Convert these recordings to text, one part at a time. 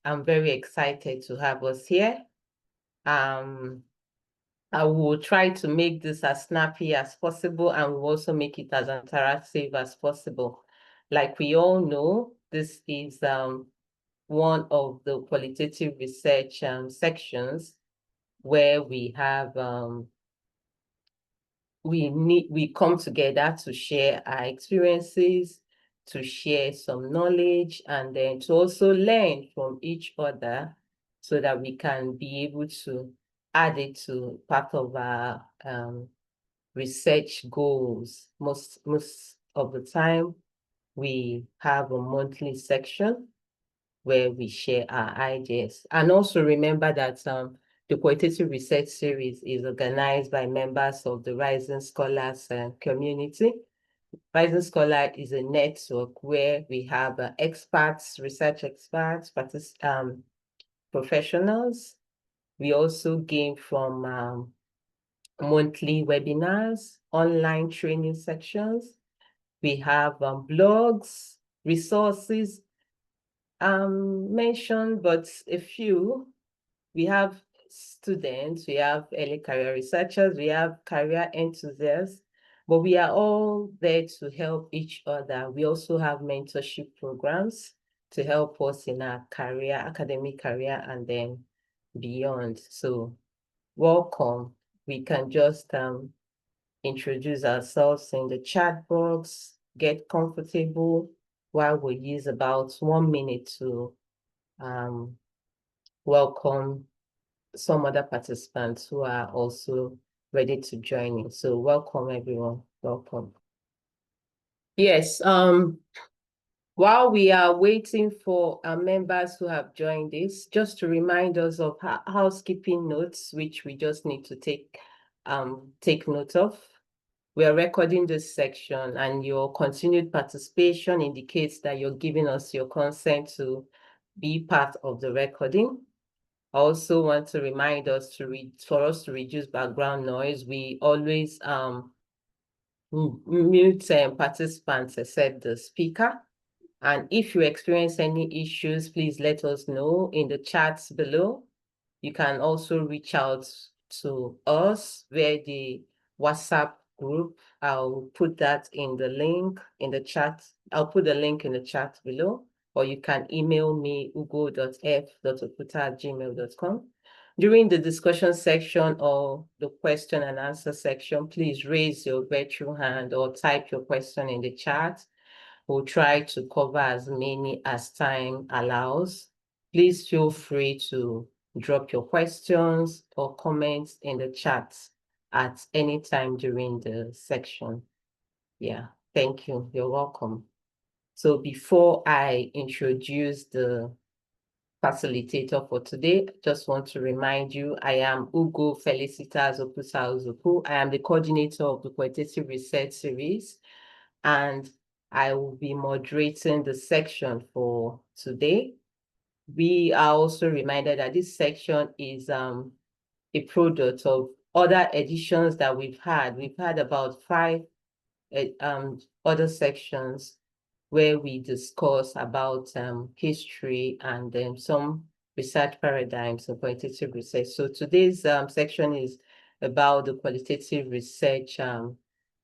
I'm very excited to have us here. I will try to make this as snappy as possible, and we'll also make it as interactive as possible. Like we all know, this is one of the qualitative research sections where we have we come together to share our experiences, to share some knowledge, and then to also learn from each other so that we can be able to add it to part of our research goals. Most of the time, we have a monthly section where we share our ideas. And also remember that the Qualitative Research Series is organized by members of the Rising Scholars community. Rising Scholar is a network where we have experts, research experts, professionals. We also gain from monthly webinars, online training sections. We have blogs, resources, mentioned, but a few. We have students, we have early career researchers, we have career enthusiasts, but we are all there to help each other. We also have mentorship programs to help us in our career, academic career, and then beyond. So welcome. We can just introduce ourselves in the chat box, get comfortable while we use about 1 minute to welcome some other participants who are also ready to join in. So welcome, everyone. Welcome. Yes, while we are waiting for our members who have joined this, just to remind us of housekeeping notes, which we just need to take note of. We are recording this section, and your continued participation indicates that you're giving us your consent to be part of the recording. I also want to remind us for us to reduce background noise, we always mute participants except the speaker. And if you experience any issues, please let us know in the chats below. You can also reach out to us via the WhatsApp group. I'll put that in the link in the chat. I'll put the link in the chat below, or you can email me ugo.f.oputa@gmail.com. During the discussion section or the question and answer section, please raise your virtual hand or type your question in the chat. We'll try to cover as many as time allows. Please feel free to drop your questions or comments in the chat at any time during the section. Yeah, thank you. You're welcome. So before I introduce the facilitator for today, I just want to remind you, I am Ugo Felicitas Oputa-Uzoukwu. I am the coordinator of the Qualitative Research Series, and I will be moderating the section for today. We are also reminded that this section is a product of other editions that we've had. We've had about 5 other sections where we discuss about history and then some research paradigms of qualitative research. So today's section is about the qualitative research.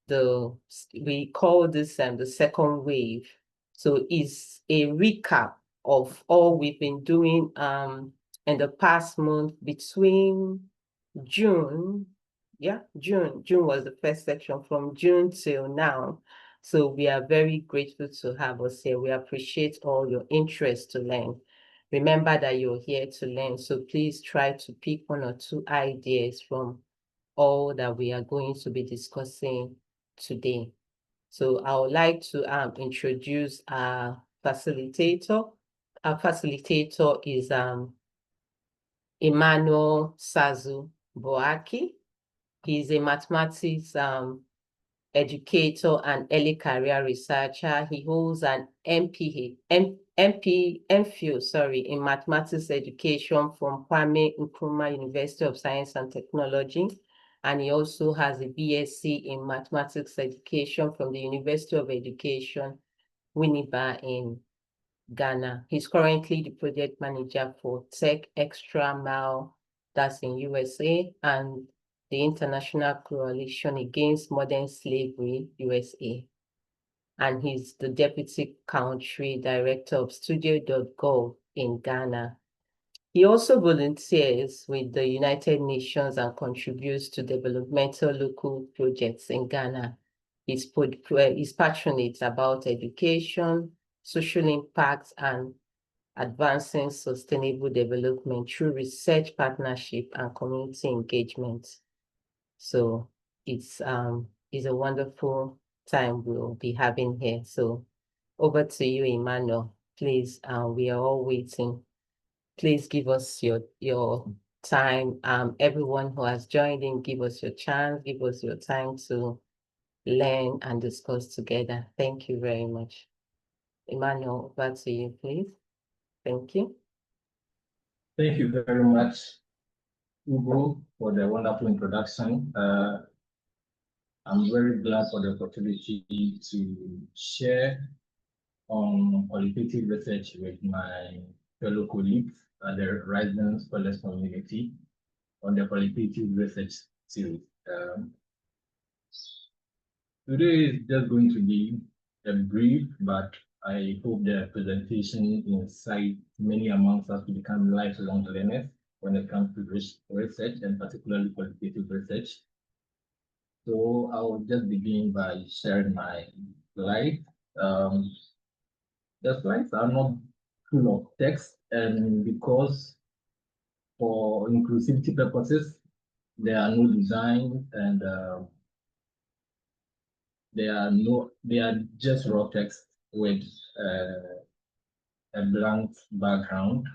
We call this the second wave. So it's a recap of all we've been doing in the past month between June. Yeah, June was the first section, from June till now. So we are very grateful to have us here. We appreciate all your interest to learn. Remember that you're here to learn, so please try to pick 1 or 2 ideas from all that we are going to be discussing today. So I would like to introduce our facilitator. Our facilitator is Emmanuel Sasu Boakye. He's a mathematics educator and early career researcher. He holds an MPhil in mathematics education from Kwame Nkrumah University of Science and Technology. And he also has a BSc in mathematics education from the University of Education, Winneba in Ghana. He's currently the project manager for Tech Extra Mile, that's in USA, and the International Coalition Against Modern Slavery, USA. And he's the Deputy Country Director of Studio.gov in Ghana. He also volunteers with the United Nations and contributes to developmental local projects in Ghana. He's passionate about education, social impact, and advancing sustainable development through research partnership and community engagement. So it's a wonderful time we'll be having here. So over to you, Emmanuel. Please, we are all waiting. Please give us your time. Everyone who has joined in, give us your chance, give us your time to learn and discuss together. Thank you very much. Emmanuel, over to you, please. Thank you. Thank you very much, Ugo, for the wonderful introduction. I'm very glad for the opportunity to share on qualitative research with my fellow colleagues at the Rising Scholars Community on the Qualitative Research Series. Today is just going to be a brief, but I hope the presentation incites many amongst us to become lifelong learners when it comes to research and particularly qualitative research. So I will just begin by sharing my slides. The slides are not full of text, and because for inclusivity purposes, there are no designs and they are just raw text with a blank background.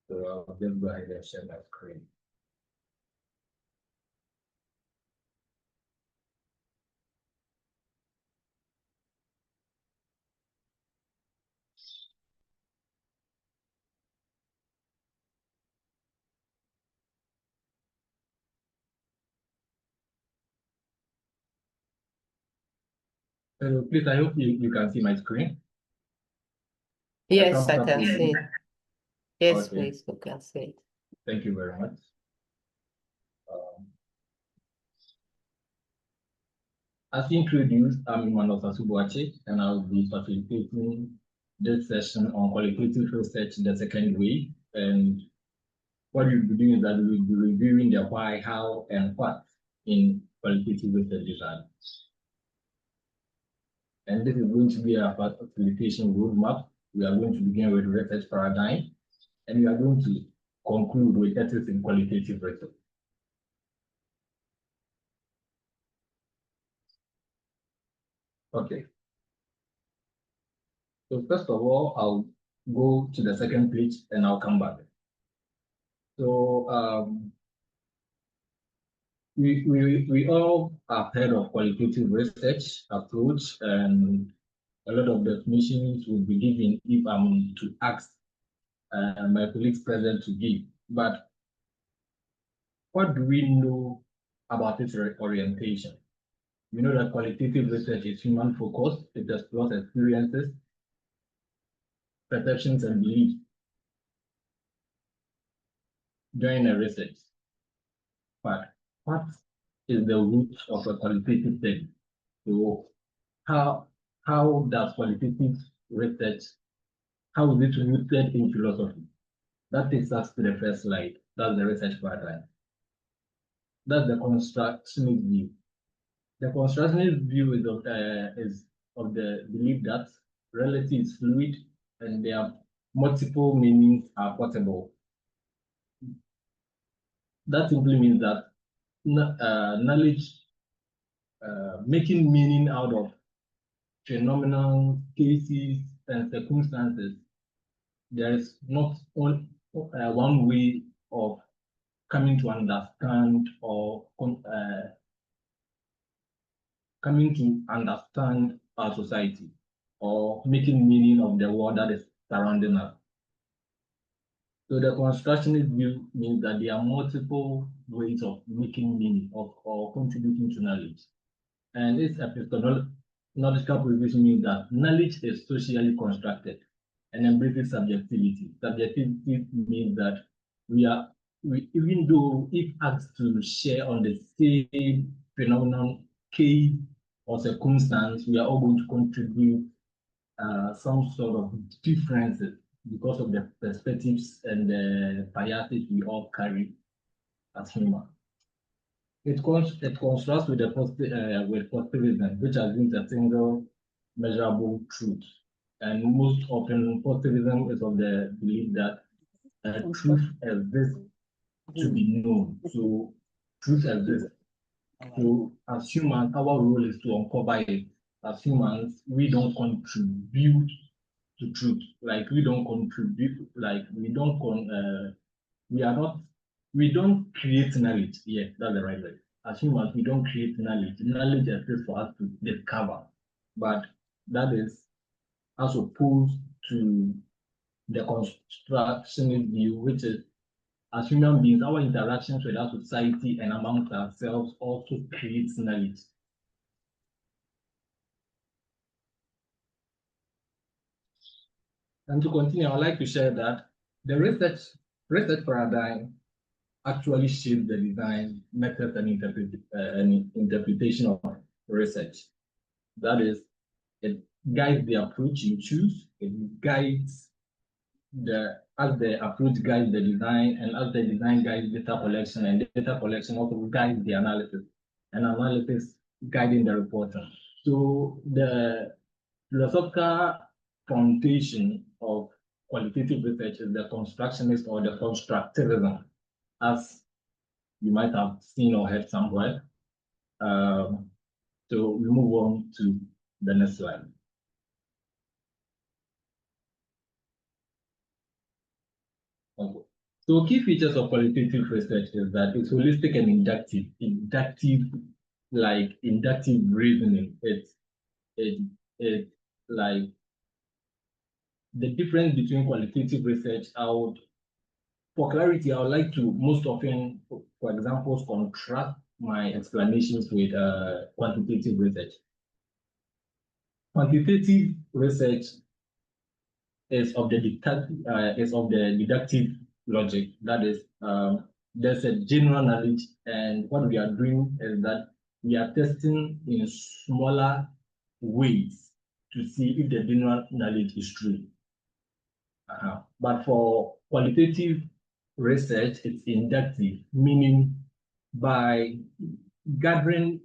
So I'll just go ahead and share my screen. So please, I hope you can see my screen. Yes, I can see it. Yes, Okay. please, you can see it. Thank you very much. As introduced, I'm Sasu Boakye, and I'll be facilitating this session on qualitative research the second way. And what we'll be doing is that we'll be reviewing the why, how, and what in qualitative research design. And this is going to be a facilitation roadmap. We are going to begin with research paradigm, and we are going to conclude with ethics in qualitative research. Okay. So first of all, I'll go to the second page and I'll come back. So we all have heard of qualitative research approach, and a lot of definitions will be given if I'm to ask my colleagues present to give. But what do we know about its orientation? We know that qualitative research is human focused. It explores experiences, perceptions, and beliefs during a research. But what is the root of a qualitative study? So how does qualitative research, how is it rooted in philosophy? That takes us to the first slide. That's the research paradigm. That's the constructionist view. The constructionist view is of the belief that reality is fluid and their multiple meanings are possible. That simply means that knowledge, making meaning out of phenomenal cases and circumstances, there is not one way of coming to understand or coming to understand our society or making meaning of the world that is surrounding us. So the constructionist view means that there are multiple ways of making meaning or contributing to knowledge. And this epistemological position means that knowledge is socially constructed. and embraces subjectivity. Subjectivity means that even though if asked to share on the same phenomenon, case, or circumstance, we are all going to contribute some sort of differences because of the perspectives and the biases we all carry as humans. It contrasts with with positivism, which assumes a single measurable truth. And most often, positivism is of the belief that truth exists to be known. So truth exists. So as humans, our role is to uncover it. As humans, we don't contribute to truth. Like we don't contribute. Like we don't create knowledge. Yeah, that's the right word. As humans, we don't create knowledge. Knowledge exists for us to discover. But that is as opposed to the constructionist view, which is as human beings, our interactions with our society and amongst ourselves also creates knowledge. And to continue, I'd like to share that the research paradigm actually shapes the design, method, and interpretation of research. That is, it guides the approach you choose. It guides as the approach guides the design, and as the design guides data collection, and data collection also guides the analysis, and analysis guiding the reporting. So the philosophical foundation of qualitative research is the constructionist or the constructivism, as you might have seen or heard somewhere. So we move on to the next slide. Okay. So key features of qualitative research is that it's holistic and inductive. Like inductive reasoning. It's like the difference between qualitative research. For clarity, I would like to most often, for example, contrast my explanations with quantitative research. Quantitative research is of the deductive logic. That is, there's a general knowledge, and what we are doing is that we are testing in smaller ways to see if the general knowledge is true. But for qualitative research, it's inductive, meaning by gathering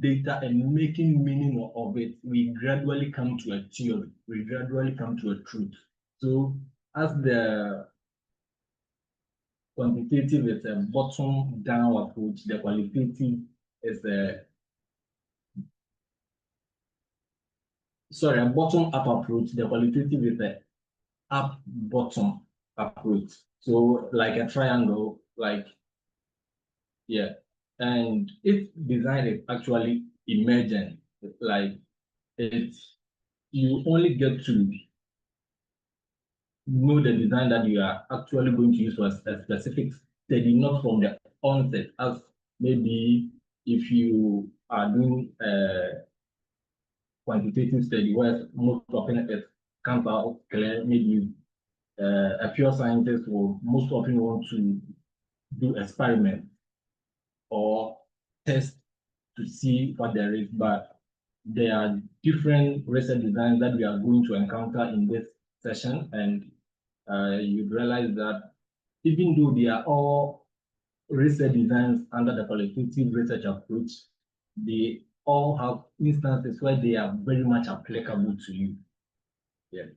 data and making meaning of it, we gradually come to a theory, we gradually come to a truth. So as the quantitative is a bottom-down approach, the qualitative is a bottom-up approach, the qualitative is a up-bottom approach. So like a triangle, yeah. And its design is actually emergent. Like you only get to know the design that you are actually going to use for a specific study, not from the onset, as maybe if you are doing a quantitative study, where most often it comes out clear, maybe a pure scientist will most often want to do experiments or test to see what there is, but there are different research designs that we are going to encounter in this session, and you realize that even though they are all research designs under the qualitative research approach, they all have instances where they are very much applicable to you. Yeah.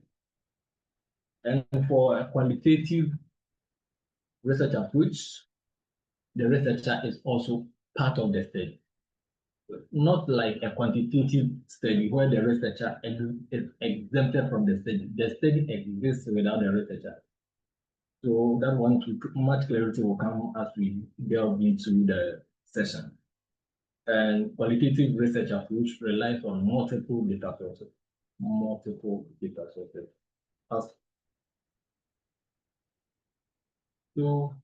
And for a qualitative research approach, the researcher is also part of the study. Not like a quantitative study where the researcher is exempted from the study. The study exists without the researcher. So that one, much clarity will come as we delve into the session. And qualitative research approach relies on multiple data sources. So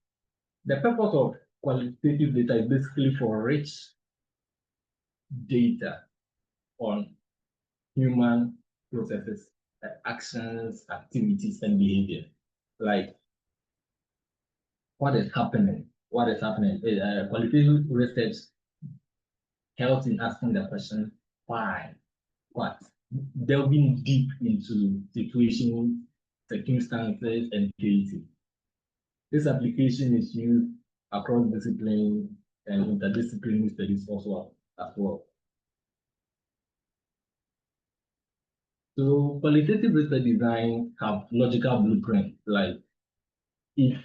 the purpose of qualitative data is basically for rich data on human processes actions, activities, and behavior. Like what is happening? What is happening? Qualitative research helps in asking the question, why? What? Delving deep into situations, circumstances, and cases. This application is used across disciplines and interdisciplinary studies also as well. So qualitative research design have logical blueprint. Like if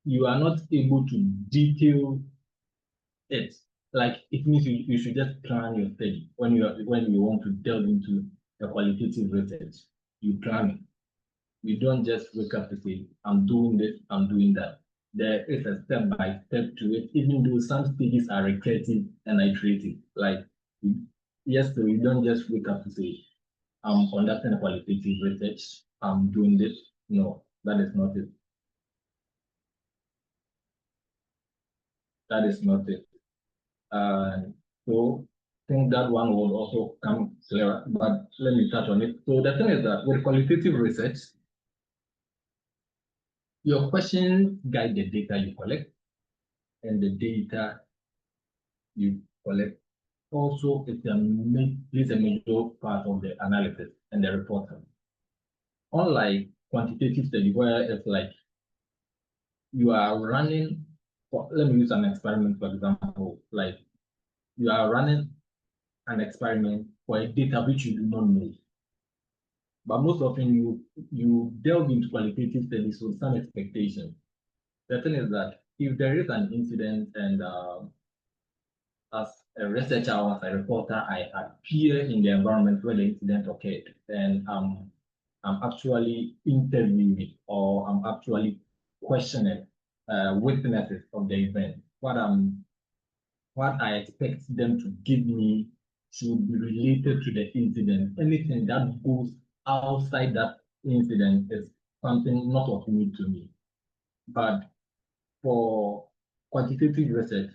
you are not able to detail it, like it means you should just plan your study when you want to delve into the qualitative research. You plan it. You don't just wake up to say, I'm doing this, I'm doing that. There is a step by step to it, even though some stages are recursive and iterative. Like, yes, so you don't just wake up to say, I'm conducting a qualitative research, I'm doing this. No, that is not it. That is not it. So I think that one will also come clearer, but let me touch on it. So the thing is that with qualitative research, your questions guide the data you collect, and the data you collect also plays a major part of the analysis and the reporting. Unlike quantitative study, where it's like you are running, let me use an experiment, for example, like you are running an experiment for a data which you do not know. But most often you delve into qualitative studies with some expectation. The thing is that if there is an incident and as a researcher or as a reporter, I appear in the environment where the incident occurred, and I'm actually interviewing or I'm actually questioning witnesses of the event. What I expect them to give me should be related to the incident. Anything that goes outside that incident is something not of need to me. But for quantitative research,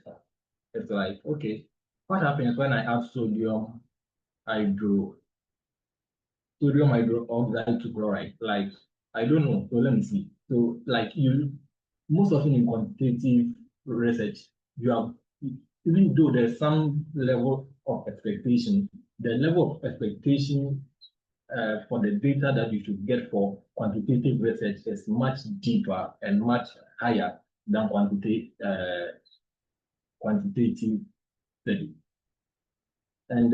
it's like, okay, what happens when I add hydro, sodium hydroxide to chloride? Like, I don't know. So let me see. So like most often in quantitative research, you have, even though there's some level of expectation, the level of expectation for the data that you should get for quantitative research is much deeper and much higher than quantitative study. And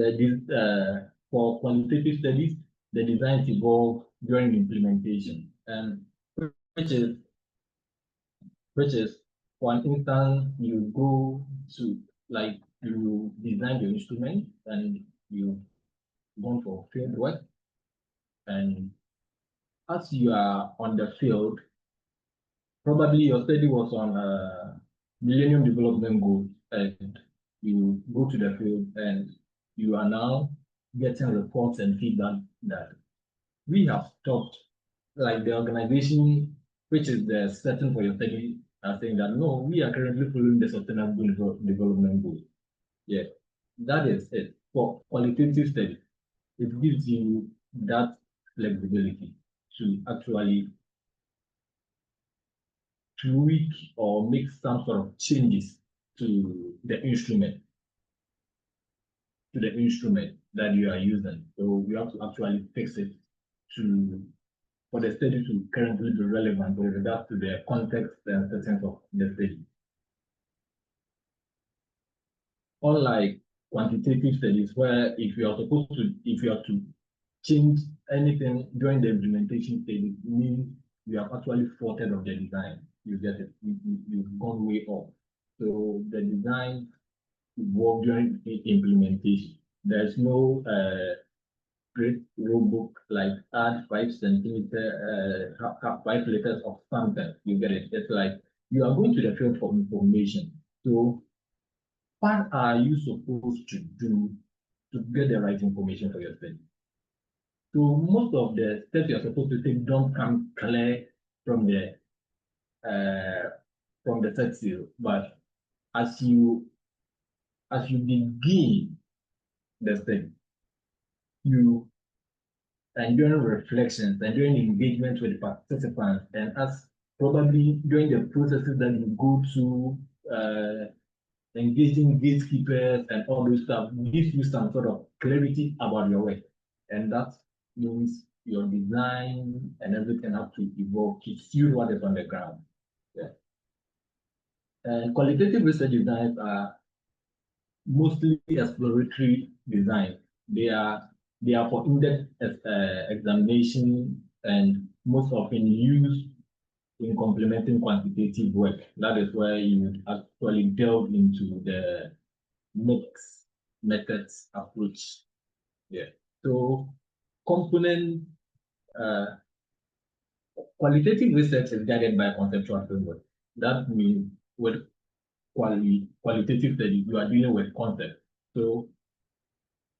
for quantitative studies, the designs evolve during implementation, and which is which is for instance, you go to like you design your instrument and you go for field work, and as you are on the field, probably your study was on Millennium Development Goals, and you go to the field and you are now getting reports and feedback that we have stopped, like the organization, which is the setting for your study, are saying that no, we are currently following the sustainable development goals. Yeah, that is it. For qualitative study, it gives you that flexibility to actually tweak or make some sort of changes to the instrument that you are using. So you have to actually fix it to for the study to currently be relevant with regard to the context and settings of the study. Unlike quantitative studies, where if you have to change anything during the implementation stage, it means you have actually faulted of the design. You get it. You've gone way off. So the design evolved during the implementation. There's no great rule book like add 5 centimeter, 5 liters of something. You get it. It's like you are going to the field for information. So what are you supposed to do to get the right information for your study? So most of the steps you're supposed to take don't come clear from the uh, set seal, but as you begin the study, you and during reflections and during engagement with the participants, and as probably during the processes that you go to, engaging gatekeepers and all those stuff gives you some sort of clarity about your work. And that means your design and everything have to evolve to suit what is on the ground. Yeah. And qualitative research designs are mostly exploratory design. They are for in-depth examination and most often used in complementing quantitative work. That is where you would actually delve into the mix methods approach. Yeah. So component qualitative research is guided by conceptual framework. That means with qualitative study, you are dealing with concept. So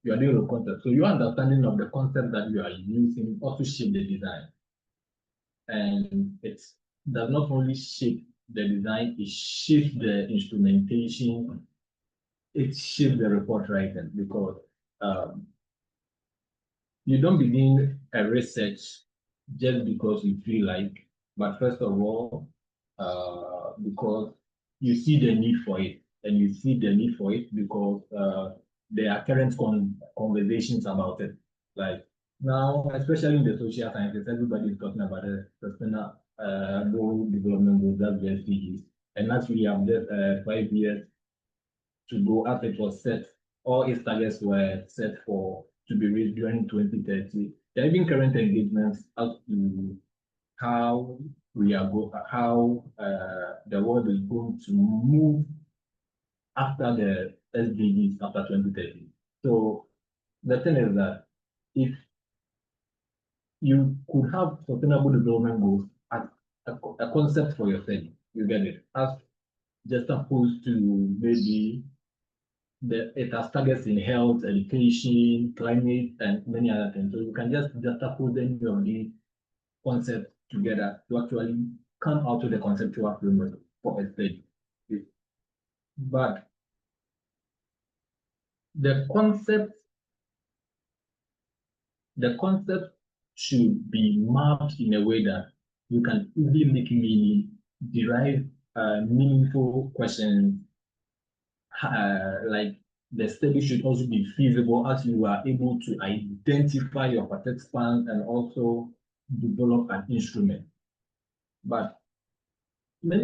you are dealing with concept. So your understanding of the concept that you are using also shape the design. And it does not only shape the design, it shapes the instrumentation, it shapes the report writing because you don't begin a research just because you feel like, but first of all, because you see the need for it, and you see the need for it because there are current conversations about it. Like now, especially in the social sciences, everybody is talking about the sustainable development goals, that's the SDGs, and actually, we have just 5 years to go as it was set. All its targets were set for to be reached during 2030. There have been current engagements as to how we are how the world is going to move after the SDGs after 2030. So the thing is that if you could have sustainable development goals as a concept for your study, you get it, as just opposed to maybe it has targets in health, education, climate, and many other things. So you can just put any of these concepts together to actually come out with the conceptual framework for a study. But the concept should be mapped in a way that you can easily make meaning, derive meaningful questions, like the study should also be feasible as you are able to identify your participants and also develop an instrument. But one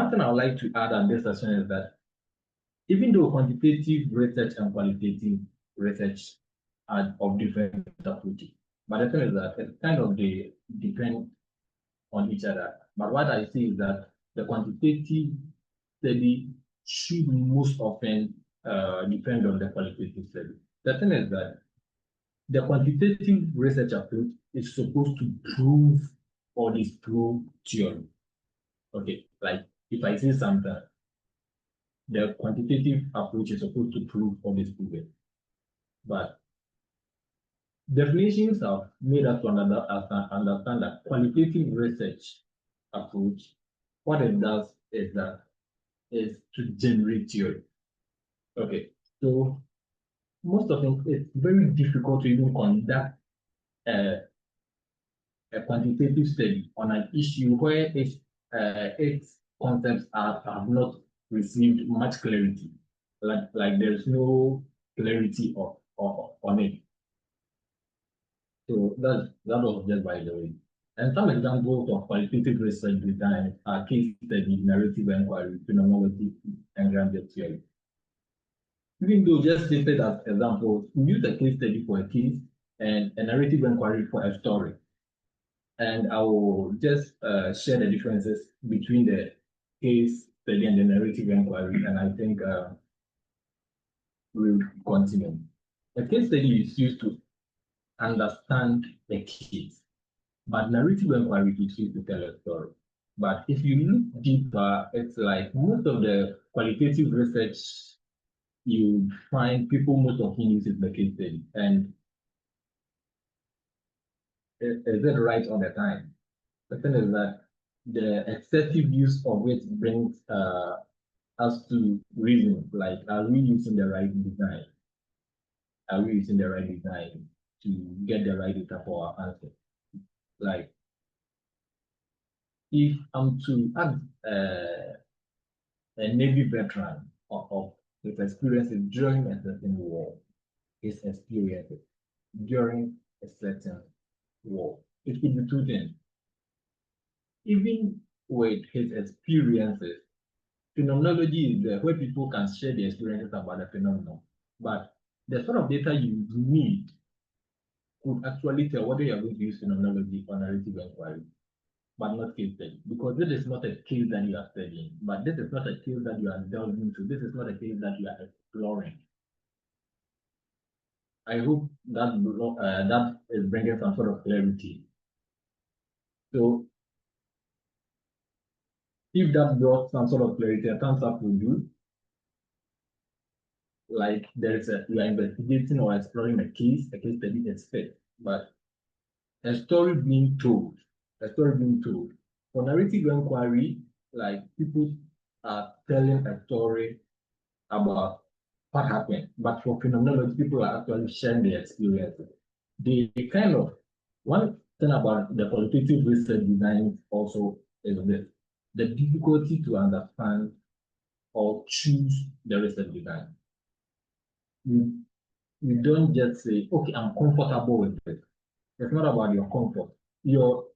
thing I would like to add on this session is that even though quantitative research and qualitative research are of different approaches, but the thing is that it kind of they depend on each other. But what I see is that the quantitative study should most often depend on the qualitative study. The thing is that the quantitative research approach is supposed to prove or disprove theory. Okay, like if I say something, the quantitative approach is supposed to prove or disprove it. But definitions have made us to understand that qualitative research approach, what it does is to generate theory. Okay, so most of it, it's very difficult to even conduct a quantitative study on an issue where its concepts have not received much clarity. Like there's no clarity on it. So that was just by the way. And some examples of qualitative research design are case study, narrative inquiry, phenomenology, and grounded theory. Even though just stated as examples, we use a case study for a case and a narrative inquiry for a story. And I will just share the differences between the case study and the narrative inquiry, and I think we'll continue. A case study is used to understand the case, but narrative inquiry is used to tell a story. But if you look deeper, it's like most of the qualitative research you find people most often use the case study. And is it right all the time? The thing is that the excessive use of it brings us to reason, like, are we using the right design? Are we using the right design? to get the right data for our answer. Like, if I'm to ask a Navy veteran of his experiences during a certain war, his experiences during a certain war, it could be two things. Even with his experiences, phenomenology is there where people can share their experiences about the phenomenon. But the sort of data you need could actually tell whether you're going to use phenomenology or narrative inquiry, but not case study. Because this is not a case that you are studying, but this is not a case that you are delving into. This is not a case that you are exploring. I hope that that is bringing some sort of clarity. So if that brought some sort of clarity, a thumbs up will do. Like you are investigating or exploring a case study is fit, but a story being told, For narrative inquiry, like people are telling a story about what happened, but for phenomenology, people are actually sharing their experiences. They kind of, one thing about the qualitative research design also is this, the difficulty to understand or choose the research design. You don't just say, okay, I'm comfortable with it. It's not about your comfort. You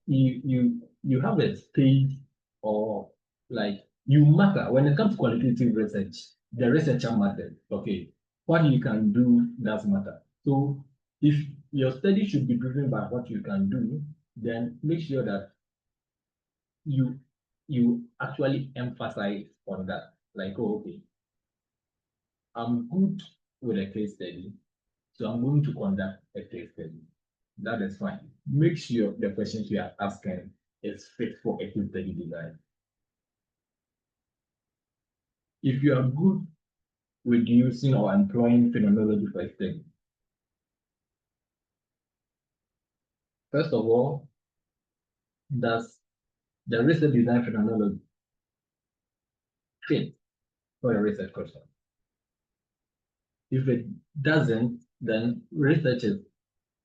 have a stage, or like you matter when it comes to qualitative research. The researcher matters. Okay, what you can do does matter. So if your study should be driven by what you can do, then make sure that you actually emphasize on that. Like, oh, okay, I'm good with a case study, so I'm going to conduct a case study. That is fine. Make sure the questions you are asking is fit for a case study design. If you are good with using or employing phenomenology for a study, first of all, does the research design phenomenology fit for a research question? If it doesn't, then research is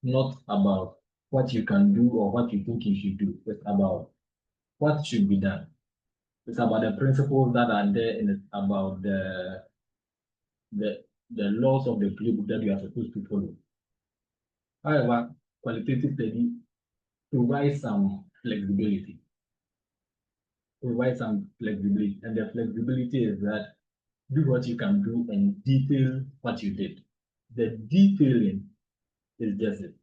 not about what you can do or what you think you should do. It's about what should be done. It's about the principles that are there, and it's about the laws of the playbook that you are supposed to follow. However, qualitative study provides some flexibility. And the flexibility is that do what you can do and detail what you did. The detailing is just it.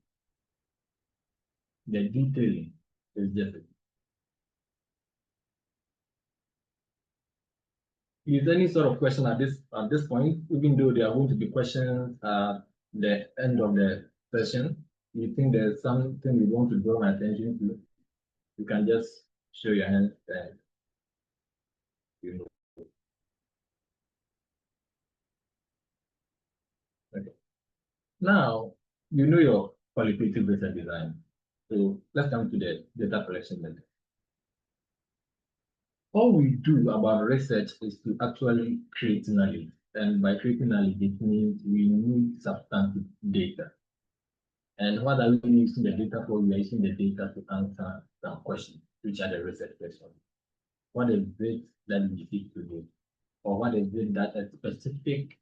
The detailing is just it. Is there any sort of question at this point, even though there are going to be questions at the end of the session? You think there's something you want to draw my attention to? You can just show your hand and you know. Okay. Now you know your qualitative data design. So let's come to the data collection method. All we do about research is to actually create knowledge. And by creating knowledge, it means we need substantive data. And what are we using the data for? We are using the data to answer some questions, which are the research questions. What is it that we seek to do? Or what is it that a specific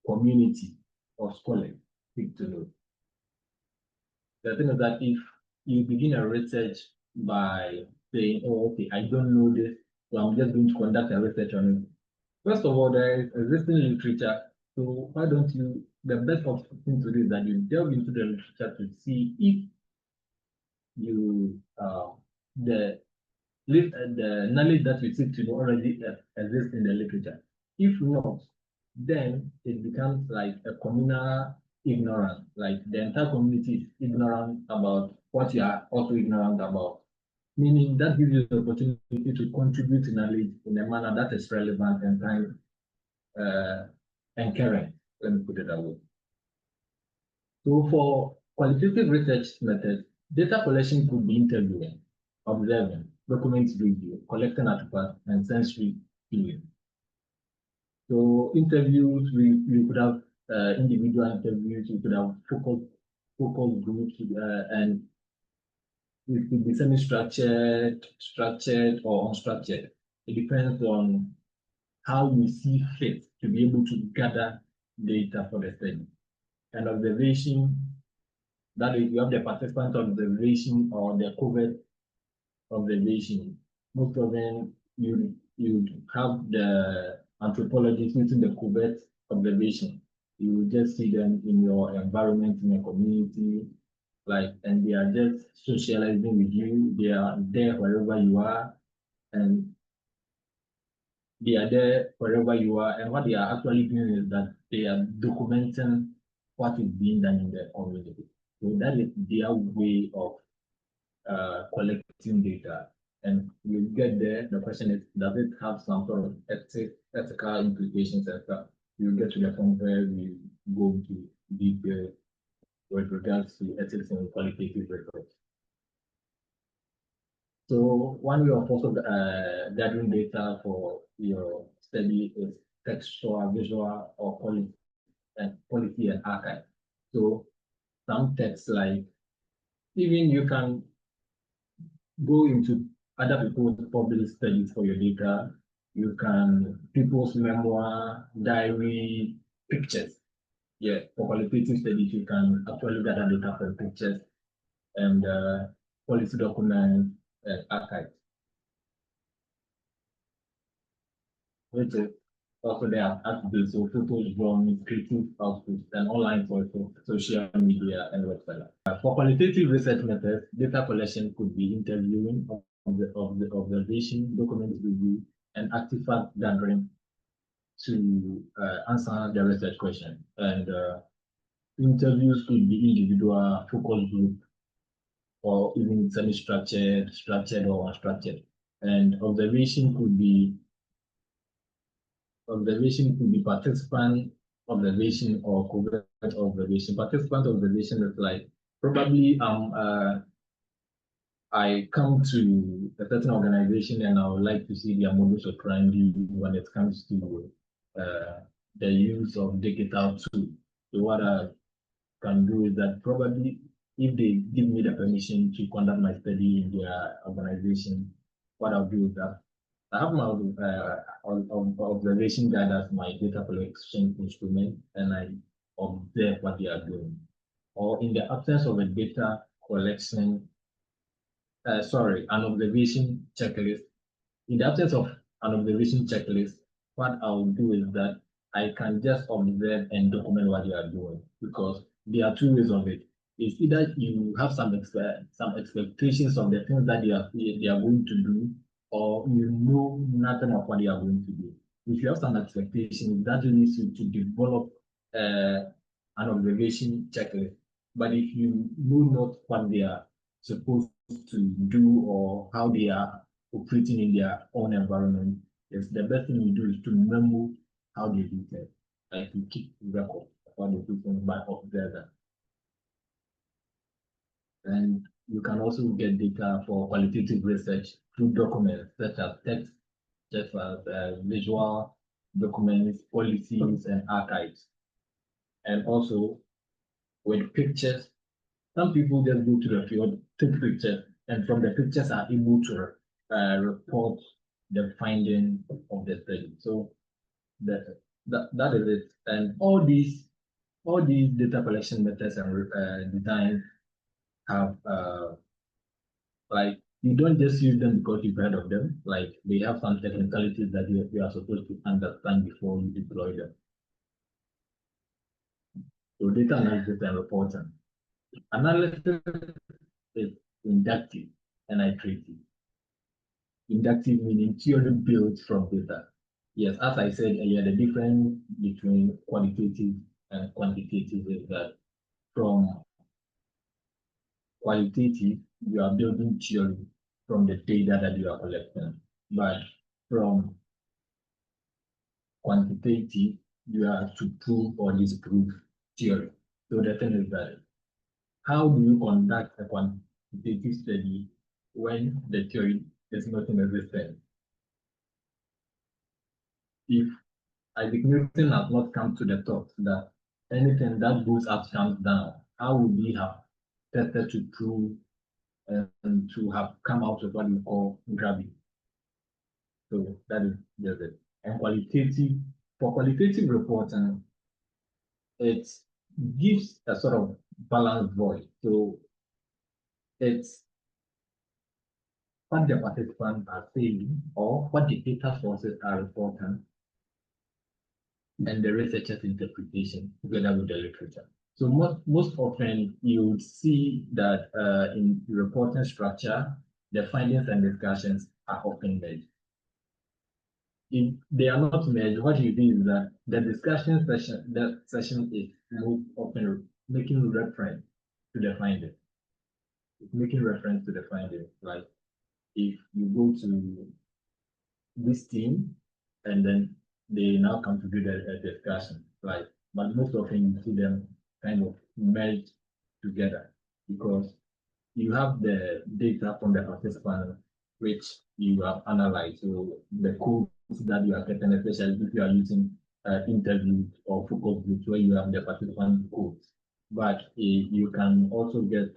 community of scholars seek to know? The thing is that if you begin a research by saying, oh, okay, I don't know this, so I'm just going to conduct a research on it. First of all, there is existing literature, so why don't you, the best thing to do is that you delve into the literature to see if you, the knowledge that you seek to know already exists in the literature. If not, then it becomes like a communal ignorance, like the entire community is ignorant about what you are also ignorant about, meaning that gives you the opportunity to contribute to knowledge in a manner that is relevant and time and current. Let me put it that way. So for qualitative research methods, data collection could be interviewing, observing, document review, collecting artifacts, and sensory feeling. So interviews, we could have individual interviews, you could have focus groups, and it could be semi-structured, structured, or unstructured. It depends on how you see fit to be able to gather data for the study. And observation, that is, you have the participant observation or the covert observation. Most of them, you have the anthropologists using the covert observation. You will just see them in your environment, in your community, like, and they are just socializing with you. They are there wherever you are, and they are there wherever you are. And what they are actually doing is that they are documenting what is being done in the community. So that is their way of collecting data. And you get there, the question is, does it have some sort of ethical implications and stuff? You get to the point where we go into detail with regards to ethics and qualitative research. So one way of also gathering data for your study is textual, visual, or quality and archive. So some texts, like, even you can go into other people's published studies for your data. You can people's memoir, diary, pictures. Yeah, for qualitative studies, you can actually gather data from pictures and policy documents and archives, which is also there attributes, so photos, drawings, creative outputs, and online for social media and website. For qualitative research methods, data collection could be interviewing of the observation, document review, and artifact gathering to answer the research question. And interviews could be individual, focus group, or even semi-structured, structured, or unstructured. And observation could be participant observation or covert observation. Participant observation is like, probably I come to a certain organization and I would like to see their modus operandi when it comes to the use of digital tools. So what I can do is that, probably, if they give me the permission to conduct my study in their organization, what I'll do is that I have my observation guide as my data collection instrument, and I observe what they are doing. Or in the absence of a data collection, an observation checklist. In the absence of an observation checklist, what I'll do is that I can just observe and document what they are doing, because there are two ways of it. It's either you have some expectations of the things that they are going to do, or you know nothing of what they are going to do. If you have some expectations, that leads you to develop an observation checklist. But if you know not what they are supposed to do or how they are operating in their own environment, yes, the best thing you do is to remember how they do it, like to keep record of what they do by observing. And you can also get data for qualitative research through documents such as text, such as visual documents, policies, and archives. And also with pictures, some people just go to the field, take pictures, and from the pictures are able to report the finding of the study. So that is it. And all these data collection methods and designs have like, you don't just use them because you've heard of them. Like, they have some technicalities that you are supposed to understand before you deploy them. So data analysis and reporting. Analysis is inductive and iterative. Inductive meaning theory built from data. Yes, as I said earlier, the difference between qualitative and quantitative is that from qualitative, you are building theory from the data that you are collecting. But from quantitative, you have to prove or disprove theory. So the thing is that, how do you conduct a quantitative study when the theory is not in existence? If Isaac Newton has not come to the thought that anything that goes up comes down. How would we have tested to prove and to have come out with what we call gravity? So that is just it. And for qualitative reporting, it gives a sort of balanced voice. So it's what the participants are saying or what the data sources are reporting and the researcher's interpretation together with the literature. So most often you would see that in reporting structure, the findings and discussions are often merged. If they are not merged, what you do is that the discussion session, that session is most often making reference to the findings. It's making reference to the findings. Like if you go to this team and then they now come to do the discussion, like, but most often you see them kind of merged together because you have the data from the participant which you have analyzed. So the codes that you are getting, especially if you are using interviews or focus groups where you have the participant codes. But you can also get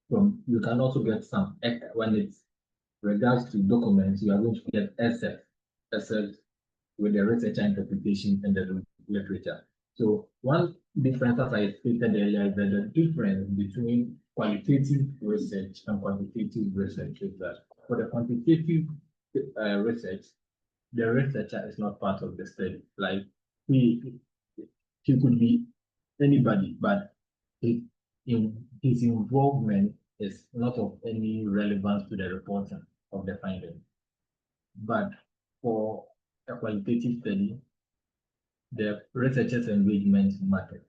some when it's regards to documents, you are going to get SF with the researcher interpretation and the literature. So one difference, as I stated earlier, is that the difference between qualitative research and quantitative research is that for the quantitative research, the researcher is not part of the study. Like he, he could be anybody, but his involvement is not of any relevance to the reporting of the findings. But for a qualitative study, the researcher's engagement matters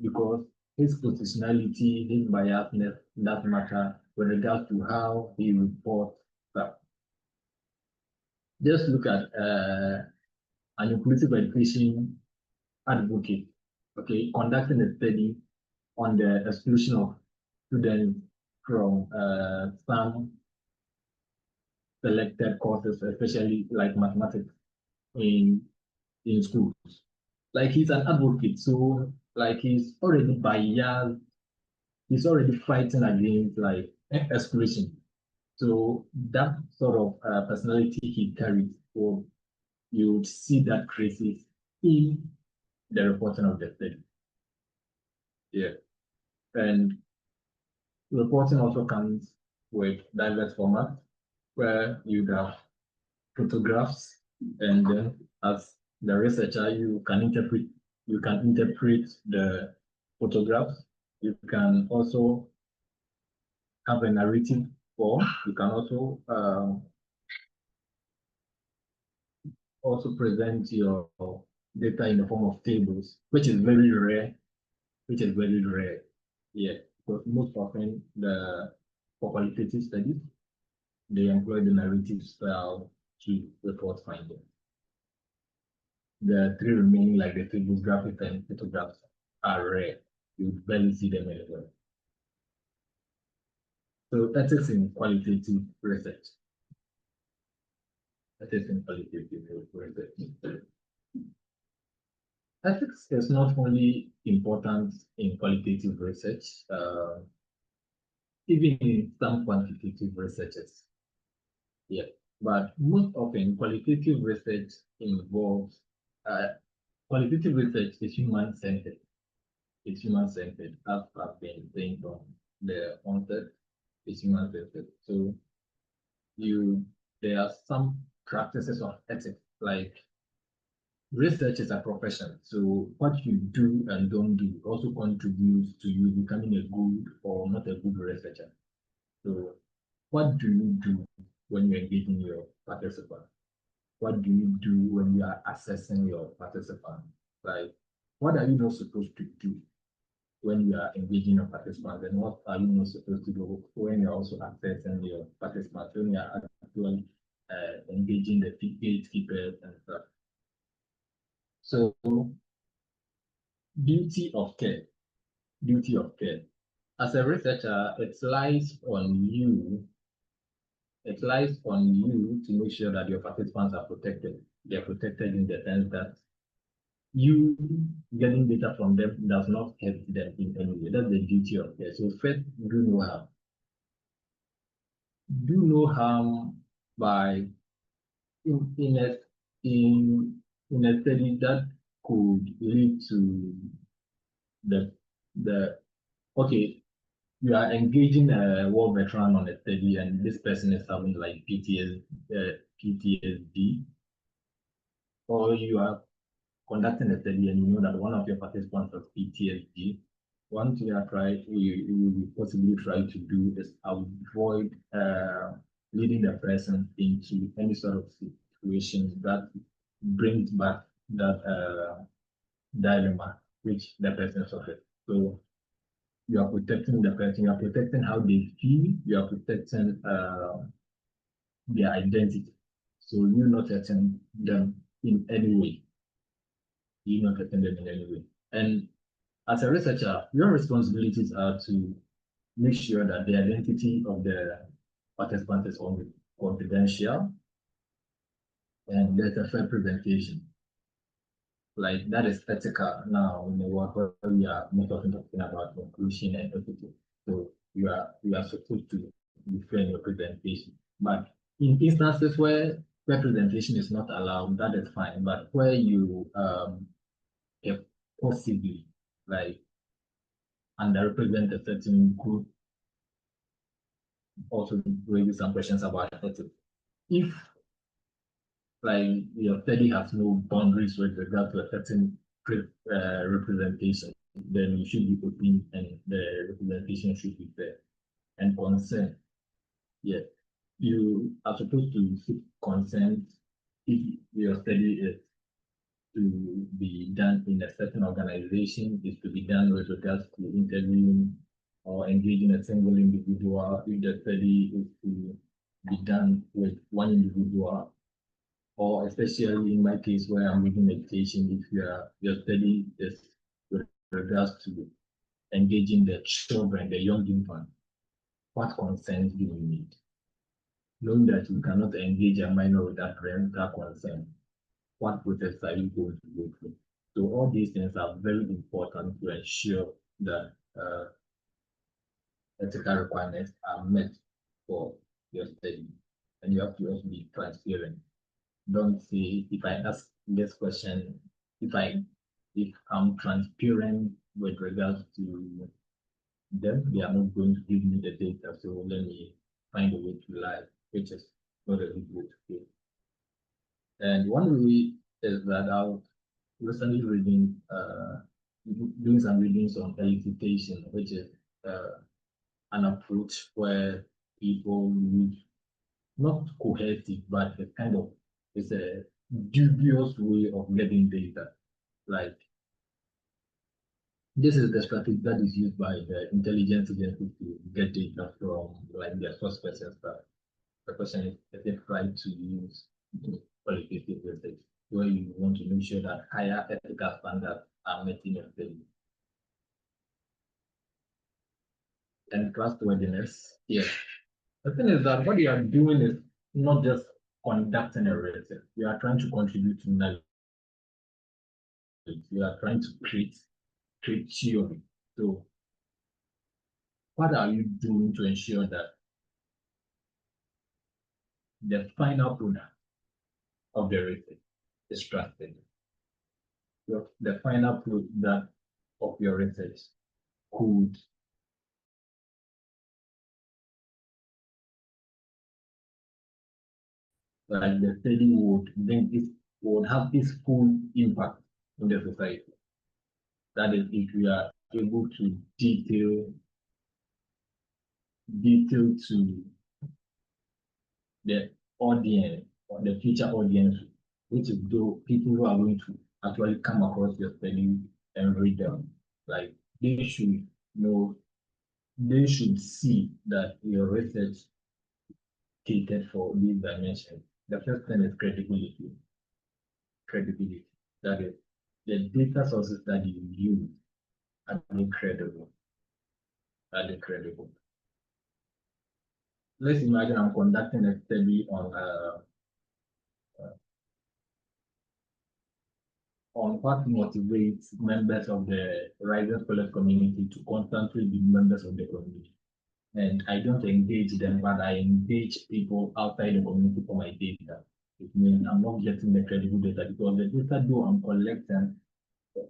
because his positionality, his biasness does matter with regard to how he reports stuff. Just look at an inclusive education advocate, okay, conducting a study on the exclusion of students from some selected courses, especially like mathematics in schools. Like he's an advocate, so like he's already biased, he's already fighting against like exclusion. So that sort of personality he carries, or you would see that traces in the reporting of the study. Yeah. And reporting also comes with diverse formats where you have photographs and then as the researcher you can interpret the photographs. You can also have a narrative form. You can also present your data in the form of tables, which is very rare. Yeah, because most often for qualitative studies, they employ the narrative style to report findings. The three remaining, like the tables, graphics, and photographs, are rare. You barely see them anywhere. So ethics in qualitative research. Ethics in qualitative research. Ethics is not only important in qualitative research, even in some quantitative researches. Yeah, but most often qualitative research involves qualitative research is human-centered. It's human-centered, as I've been saying from the onset. It's human-centered. So there are some practices of ethics, like research is a profession. So what you do and don't do also contributes to you becoming a good or not a good researcher. So what do you do when you're engaging your participants? What do you do when you are assessing your participants? Like, what are you not supposed to do when you are engaging your participants? And what are you not supposed to do when you're also assessing your participants, when you are actually engaging the gatekeepers and stuff? So, duty of care. Duty of care. As a researcher, it lies on you to make sure that your participants are protected. They're protected in the sense that you getting data from them does not help them in any way. That's the duty of care. So first, do no harm. Do no harm by in, in a in in a study that could lead to the the okay, you are engaging a war veteran on a study and this person is having like PTSD, or you are conducting a study and you know that one of your participants has PTSD. One thing you will possibly try to do is avoid leading the person into any sort of situation that brings back that dilemma which the person suffers. So you are protecting the person, you are protecting how they feel, you are protecting their identity. So you're not hurting them in any way. You're not hurting them in any way. And as a researcher, your responsibilities are to make sure that the identity of the participant is confidential and there's a fair presentation. Like that is ethical now in the world where we are most often talking about inclusion and equity. So you are supposed to be fair in your presentation. But in instances where representation is not allowed, that is fine. But where you can possibly like underrepresent a certain group, also raise some questions about ethics. If like your study has no boundaries with regard to a certain representation, then you should be open and the representation should be fair and consent. Yes, you are supposed to seek consent if your study is to be done in a certain organization, is to be done with regards to interviewing or engaging a single individual, if the study is to be done with one individual, or especially in my case where I'm reading meditation, if your study is with regards to engaging the children, the young infant, what consent do you need? Knowing that you cannot engage a minor without parental consent, what process are you going to go through? So all these things are very important to ensure that ethical requirements are met for your study. And you have to also be transparent. Don't say if I ask this question, if I'm transparent with regards to them, they are not going to give me the data. So let me find a way to lie, which is not a good way to do. And one way is that I've recently doing some readings on elicitation, which is an approach where people use not cohesive, but a kind of it's a dubious way of getting data. Like this is the strategy that is used by the intelligence agencies to get data from like their suspects and stuff. The question is they try to use qualitative research where you want to make sure that higher ethical standards are met in your study. And trustworthiness, yes. The thing is that what you are doing is not just conducting a research. You are trying to contribute to knowledge. You are trying to create theory. So what are you doing to ensure that the final product of the research is trusted? The final product of your research could like the study would have its full impact in the society. That is if we are able to detail to the audience or the future audience, which is those people who are going to actually come across your study and read them. Like they should know, they should see that your research catered for these dimensions. The first thing is credibility. Credibility. That is the data sources that you use are incredible. Are incredible. Let's imagine I'm conducting a study on what motivates members of the Rising Scholars community to constantly be members of the community. And I don't engage them, but I engage people outside the community for my data. It means I'm not getting the credible data because the data though I'm collecting,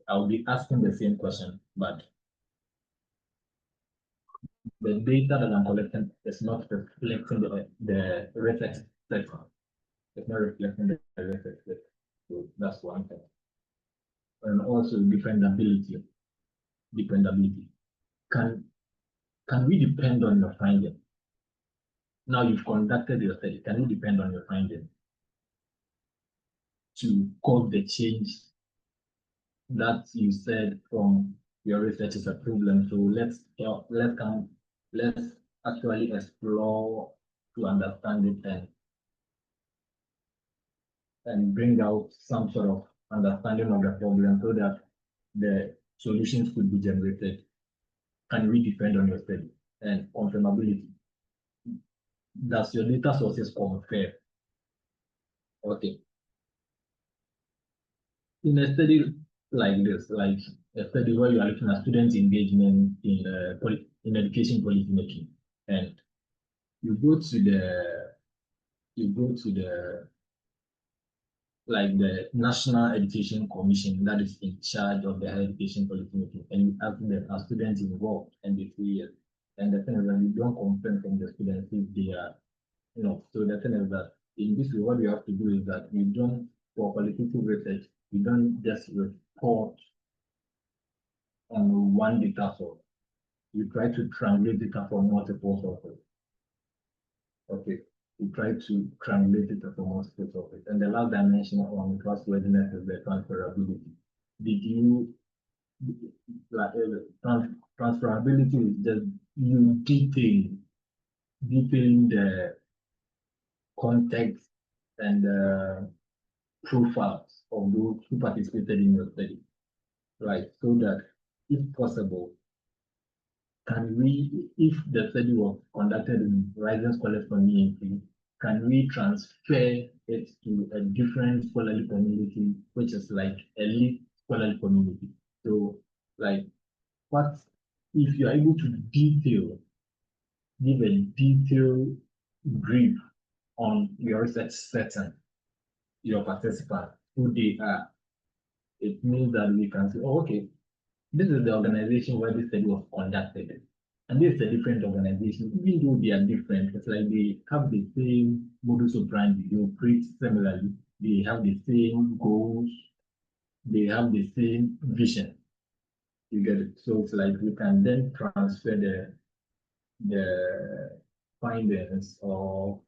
I'll be asking the same question, but the data that I'm collecting is not reflecting the research sector. It's not reflecting the research sector. So that's one thing. And also dependability. Dependability. Can we depend on your finding? Now you've conducted your study. Can we depend on your finding to cause the change that you said from your research is a problem? So let's actually explore to understand it and bring out some sort of understanding of the problem so that the solutions could be generated. Can we depend on your study? And confirmability. Does your data sources confirm? Okay. In a study like this, like a study where you are looking at student engagement in education policy making, and you go to the like the National Education Commission that is in charge of the higher education policy making, and you ask them, are students involved? And they say yes. And the thing is that you don't confirm from the students if they are, So the thing is that in this way, what you have to do is that you don't, for qualitative research, you don't just report on one data source. You try to translate data from multiple sources. Okay. You try to translate data from multiple sources. And the last dimension on trustworthiness is the transferability. Did you like transferability is just you detailing the context and profiles of those who participated in your study, right? So that if possible, can we, if the study was conducted in Rising Scholars community, can we transfer it to a different scholarly community, which is like elite scholarly community? So, like, what if you are able to give a detailed brief on your research setting, your participants, who they are, it means that we can say, oh, okay, this is the organization where this study was conducted. And this is a different organization, even though they are different, it's like they have the same modus operandi, they operate similarly, they have the same goals, they have the same vision. You get it? So it's like we can then transfer the findings or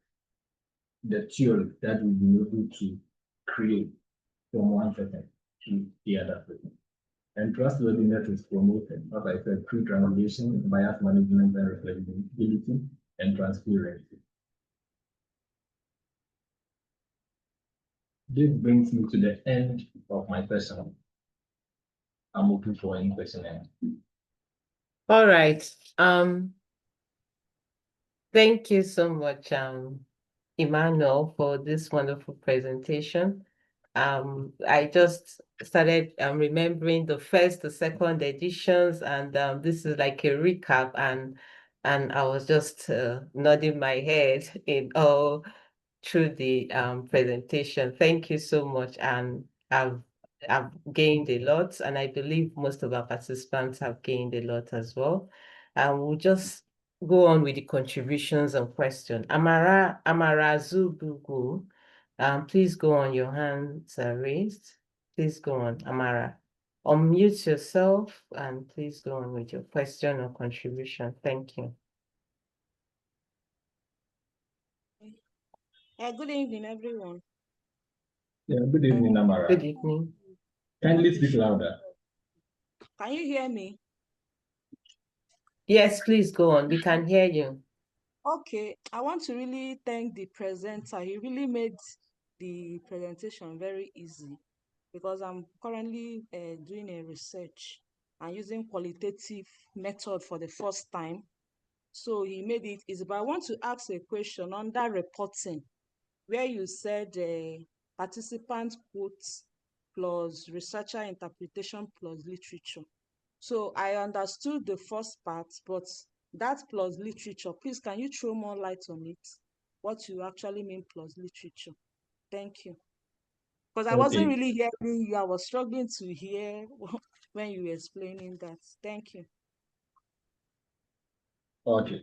the theory that we've been able to create from one person to the other person. And trustworthiness is promoted, as I said, through translation, bias management, and reflexivity, and transparency. This brings me to the end of my session. I'm open for any question. All right. Thank you so much, Emmanuel, for this wonderful presentation. I just started remembering the first, the second editions, and this is like a recap, and I was just nodding my head in all through the presentation. Thank you so much, and I've gained a lot, and I believe most of our participants have gained a lot as well. And we'll just go on with the contributions and questions. Amara Zubugu, please go on. Your hands are raised. Please go on, Amara. Unmute yourself and please go on with your question or contribution. Thank you. Good evening, everyone. Yeah, good evening, Amara. Good evening. Kindly speak louder. Can you hear me? Yes, please go on. We can hear you. Okay, I want to really thank the presenter. He really made the presentation very easy because I'm currently doing a research and using qualitative method for the first time. So he made it easy. But I want to ask a question on that reporting where you said participants quote plus researcher interpretation plus literature. So I understood the first part, but that plus literature, please, can you throw more light on it? What you actually mean plus literature? Thank you. Because I wasn't Okay, really hearing you. I was struggling to hear when you were explaining that. Thank you. okay.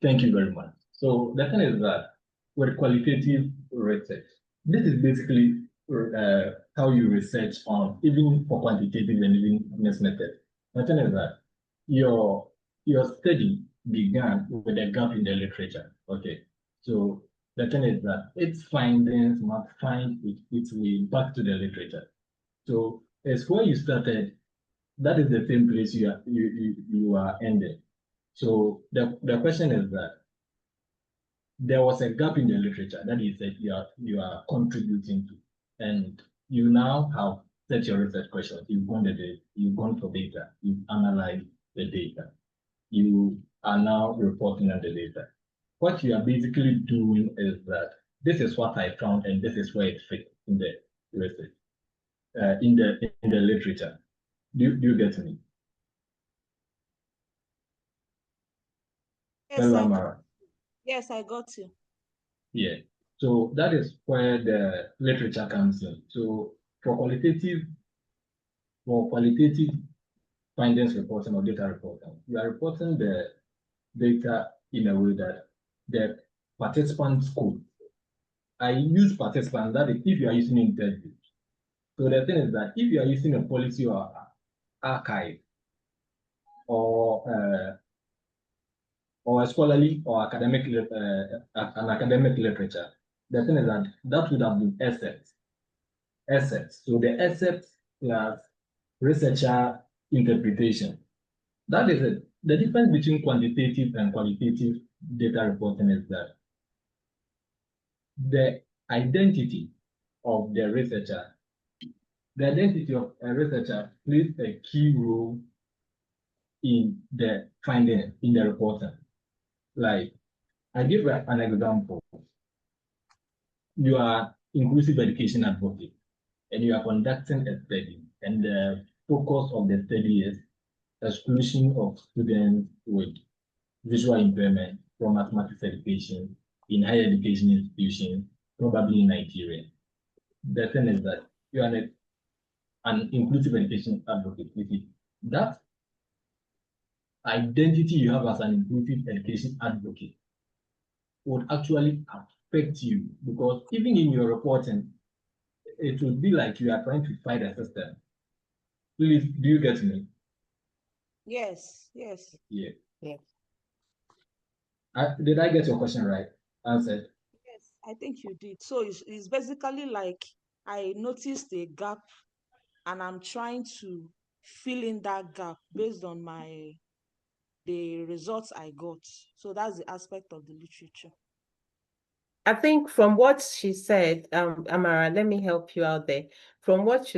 Thank you very much. So the thing is that with qualitative research, this is basically how you research on even for quantitative and even mixed method. The thing is that your your study began with a gap in the literature. Okay, so the thing is that its findings must find its way back to the literature. So as where you started, that is the same place you are ending. So the question is that there was a gap in the literature that is that you are contributing to, and you now have set your research questions. You've gone for data, you've analyzed the data, you are now reporting on the data. What you are basically doing is that this is what I found, and this is where it fits in the research, in the literature. Do you get me? Yes, Hello, I got, Amara. yes, I got you. Yeah. So that is where the literature comes in. So for qualitative findings reporting or data reporting, you are reporting the data in a way that the participants could. I use participants that is if you are using interviews. So the thing is that if you are using a policy or archive or or a scholarly or an academic literature, the thing is that that would have been assets. So the assets plus researcher interpretation. That is it. The difference between quantitative and qualitative data reporting is that the identity of the identity of a researcher plays a key role in the finding, in the reporting. Like, I give an example. You are inclusive education advocate and you are conducting a study, and the focus of the study is exclusion of students with visual impairment from mathematics education in higher education institutions, probably in Nigeria. The thing is that you are an inclusive education advocate. You see, that identity you have as an inclusive education advocate would actually affect you because even in your reporting, it would be like you are trying to fight a system. Please, do you get me? Yes, yes. Yeah. Yeah. Did I get your question right? Answered. Yes, I think you did. So it's basically like I noticed a gap and I'm trying to fill in that gap based on the results I got. So that's the aspect of the literature. I think from what she said, Amara, let me help you out there. From what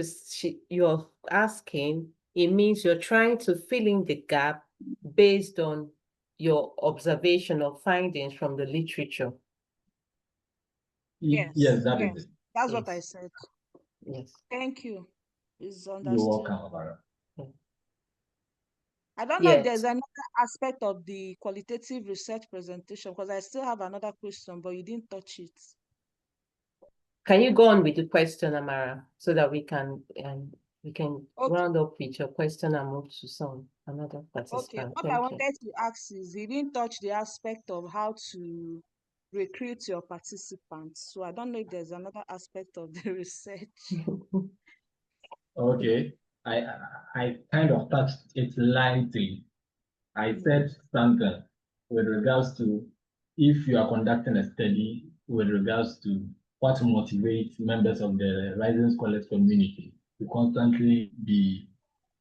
you're asking, it means you're trying to fill in the gap based on your observation or findings from the literature. Yes, that is Yes. it. That's what I Yes, said. yes. Thank you. It's You're understood. welcome, Amara. I don't know if there's Yes. another aspect of the qualitative research presentation because I still have another question, but you didn't touch it. Can you go on with the question, Amara, so that we can Okay. round up with your question and move to another Okay. participant. What I Thank you. wanted to ask is you didn't touch the aspect of how to recruit your participants. So I don't know if there's another aspect of the research. Okay. I I kind of touched it lightly. I Mm. said something with regards to if you are conducting a study with regards to what motivates members of the Rising Scholars community to constantly be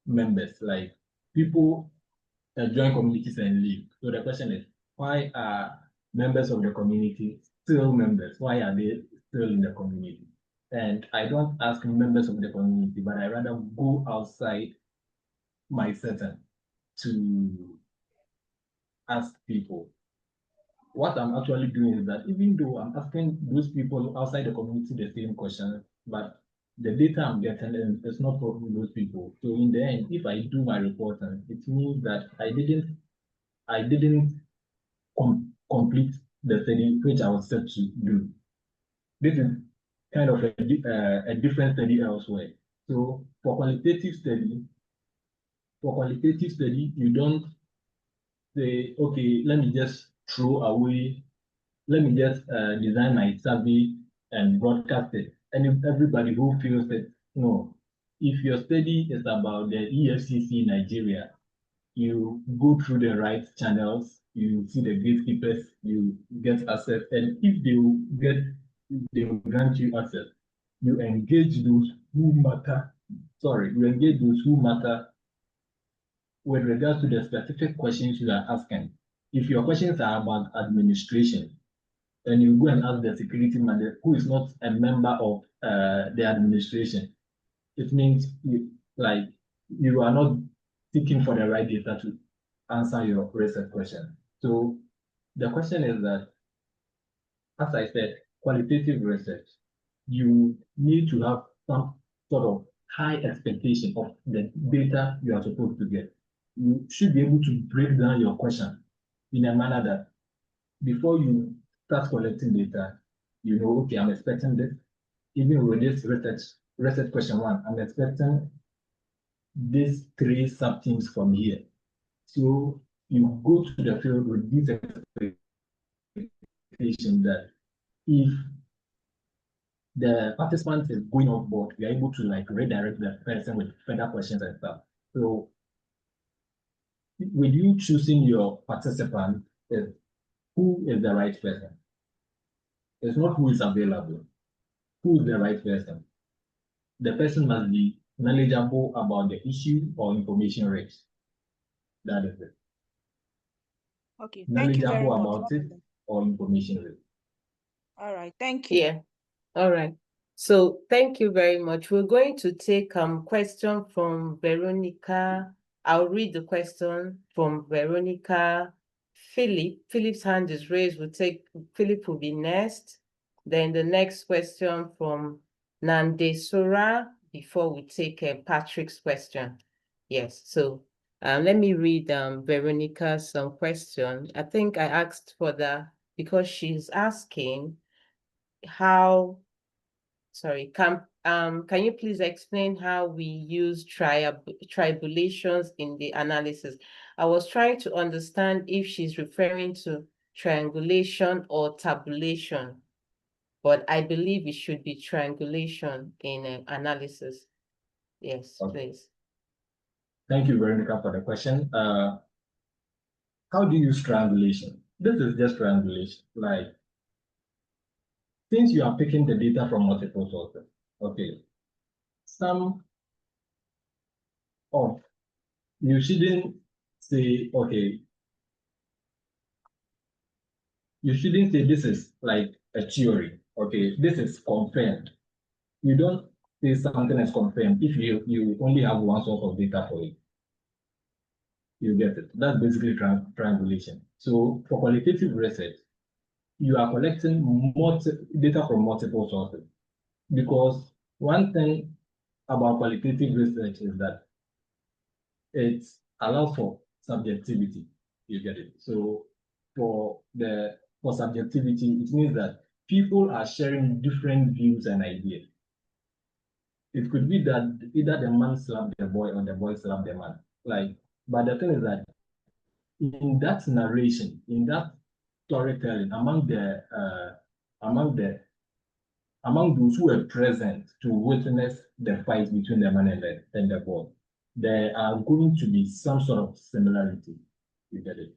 members, like people join communities and leave. So the question is, why are members of the community still members? Why are they still in the community? And I don't ask members of the community, but I rather go outside my setting to ask people. What I'm actually doing is that even though I'm asking those people outside the community the same question, but the data I'm getting is not from those people. So in the end, if I do my reporting, it means that I didn't complete the study which I was set to do. This is kind of a different study elsewhere. So for qualitative study, you don't say, okay, let me just throw away, let me just design my survey and broadcast it. And if everybody who feels it, no. If your study is about the EFCC Nigeria, you go through the right channels, you see the gatekeepers, you get access, and if they will grant you access, you engage those who matter. Sorry, you engage those who matter with regards to the specific questions you are asking. If your questions are about administration, then you go and ask the security manager who is not a member of the administration. It means you are not seeking for the right data to answer your research question. So the question is that, as I said, qualitative research, you need to have some sort of high expectation of the data you are supposed to get. You should be able to break down your question in a manner that before you start collecting data, you know, okay, I'm expecting this. Even with this research question one, I'm expecting these three sub-themes from here. So you go to the field with this expectation that if the participant is going off board, we are able to like redirect the person with further questions and stuff. So with you choosing your participant, is who is the right person? It's not who is available. Who is the right person? The person must be knowledgeable about the issue or information rates. That is it. Okay, thank you very Knowledgeable much. about it or information rate. All right, thank you. Yeah. All right. So thank you very much. We're going to take question from Veronica. I'll read the question from Veronica. Philip's hand is raised. Philip will be next. Then the next question from Nandesura before we take Patrick's question. Yes. So let me read Veronica's question. I think I asked for that because she's asking can you please explain how we use tribulations in the analysis? I was trying to understand if she's referring to triangulation or tabulation, but I believe it should be triangulation in analysis. Yes, Okay. please. Thank you, Veronica, for the question. How do you use triangulation? This is just triangulation. Like, since you are picking the data from multiple sources, okay, you shouldn't say, okay, you shouldn't say this is like a theory, okay, this is confirmed. You don't say something is confirmed if you only have one source of data for it. You get it. That's basically triangulation. So for qualitative research, you are collecting data from multiple sources. Because one thing about qualitative research is that it allows for subjectivity. You get it. So for subjectivity, it means that people are sharing different views and ideas. It could be that either the man slapped the boy or the boy slapped the man. But the thing is that in that narration, in that storytelling, among those who were present to witness the fight between the man and the boy, there are going to be some sort of similarity. You get it?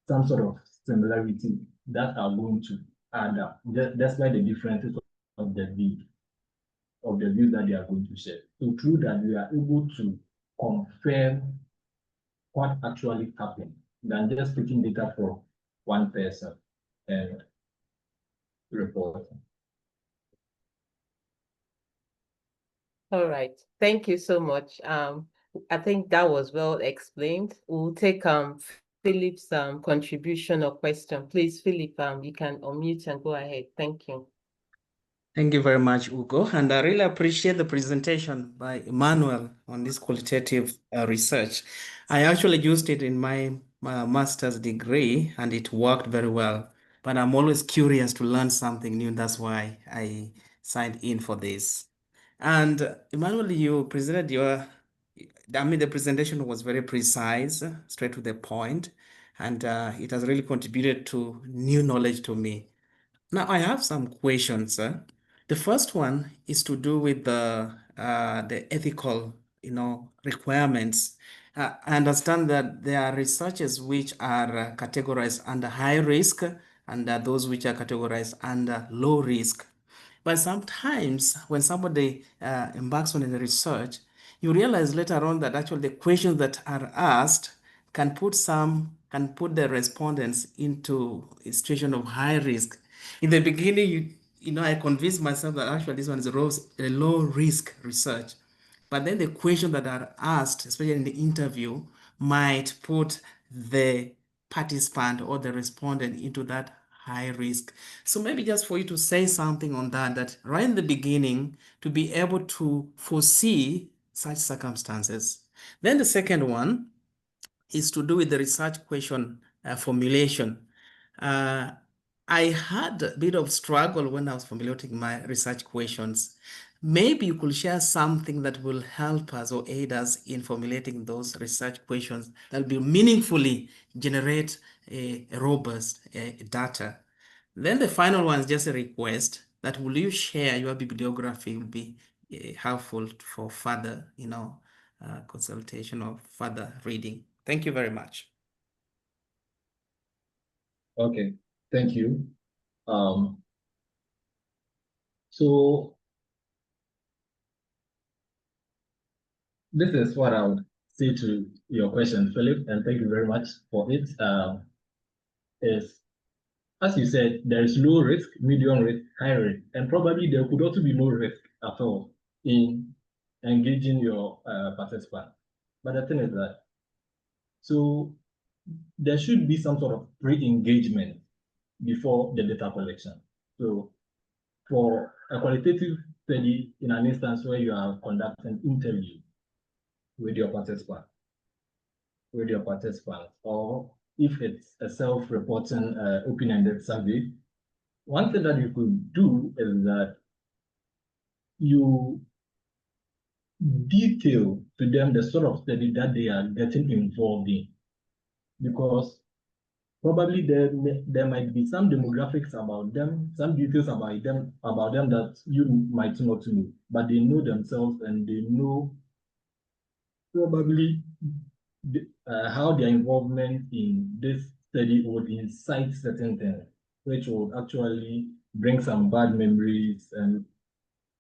Some sort of similarity that are going to add up. That's why the differences of the views that they are going to share. So through that, we are able to confirm what actually happened than just taking data from one person and reporting. All right. Thank you so much. I think that was well explained. We'll take Philip's contribution or question. Please, Philip, you can unmute and go ahead. Thank you. Thank you very much, Ugo. And I really appreciate the presentation by Emmanuel on this qualitative research. I actually used it in my master's degree and it worked very well. But I'm always curious to learn something new. That's why I signed in for this. And Emmanuel, you presented the presentation was very precise, straight to the point, and it has really contributed to new knowledge to me. Now, I have some questions. The first one is to do with the ethical, requirements. I understand that there are researches which are categorized under high risk and those which are categorized under low risk. But sometimes when somebody embarks on a research, you realize later on that actually the questions that are asked can put the respondents into a situation of high risk. In the beginning, I convinced myself that actually this one is a low risk research. But then the questions that are asked, especially in the interview, might put the participant or the respondent into that high risk. So maybe just for you to say something on that right in the beginning, to be able to foresee such circumstances. Then the second one is to do with the research question formulation. I had a bit of struggle when I was formulating my research questions. Maybe you could share something that will help us or aid us in formulating those research questions that will meaningfully generate a robust data. Then the final one is just a request that will you share your bibliography will be helpful for further, consultation or further reading. Thank you very much. Okay, thank you. So this is what I would say to your question, Philip, and thank you very much for it. Is, as you said, there is low risk, medium risk, high risk, and probably there could also be no risk at all in engaging your participant. But the thing is that, so there should be some sort of pre-engagement before the data collection. So for a qualitative study, in an instance where you are conducting interview with your participant, or if it's a self-reporting open-ended survey, one thing that you could do is that you detail to them the sort of study that they are getting involved in, because probably there might be some demographics about them, some details about them that you might not know, but they know themselves and they know probably how their involvement in this study would incite certain things, which would actually bring some bad memories, and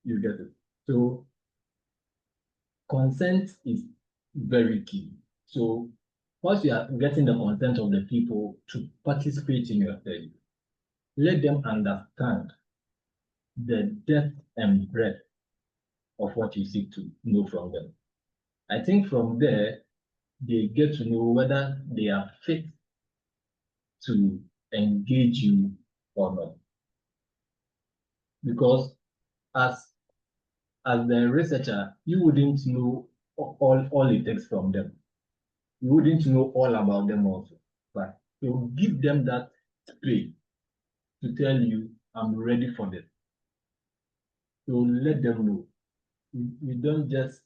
you get it. So consent is very key. So once you are getting the consent of the people to participate in your study, let them understand the depth and breadth of what you seek to know from them. I think from there, they get to know whether they are fit to engage you or not. Because as the researcher, you wouldn't know all it takes from them. You wouldn't know all about them also. But you give them that space to tell you, I'm ready for this. So let them know. You don't just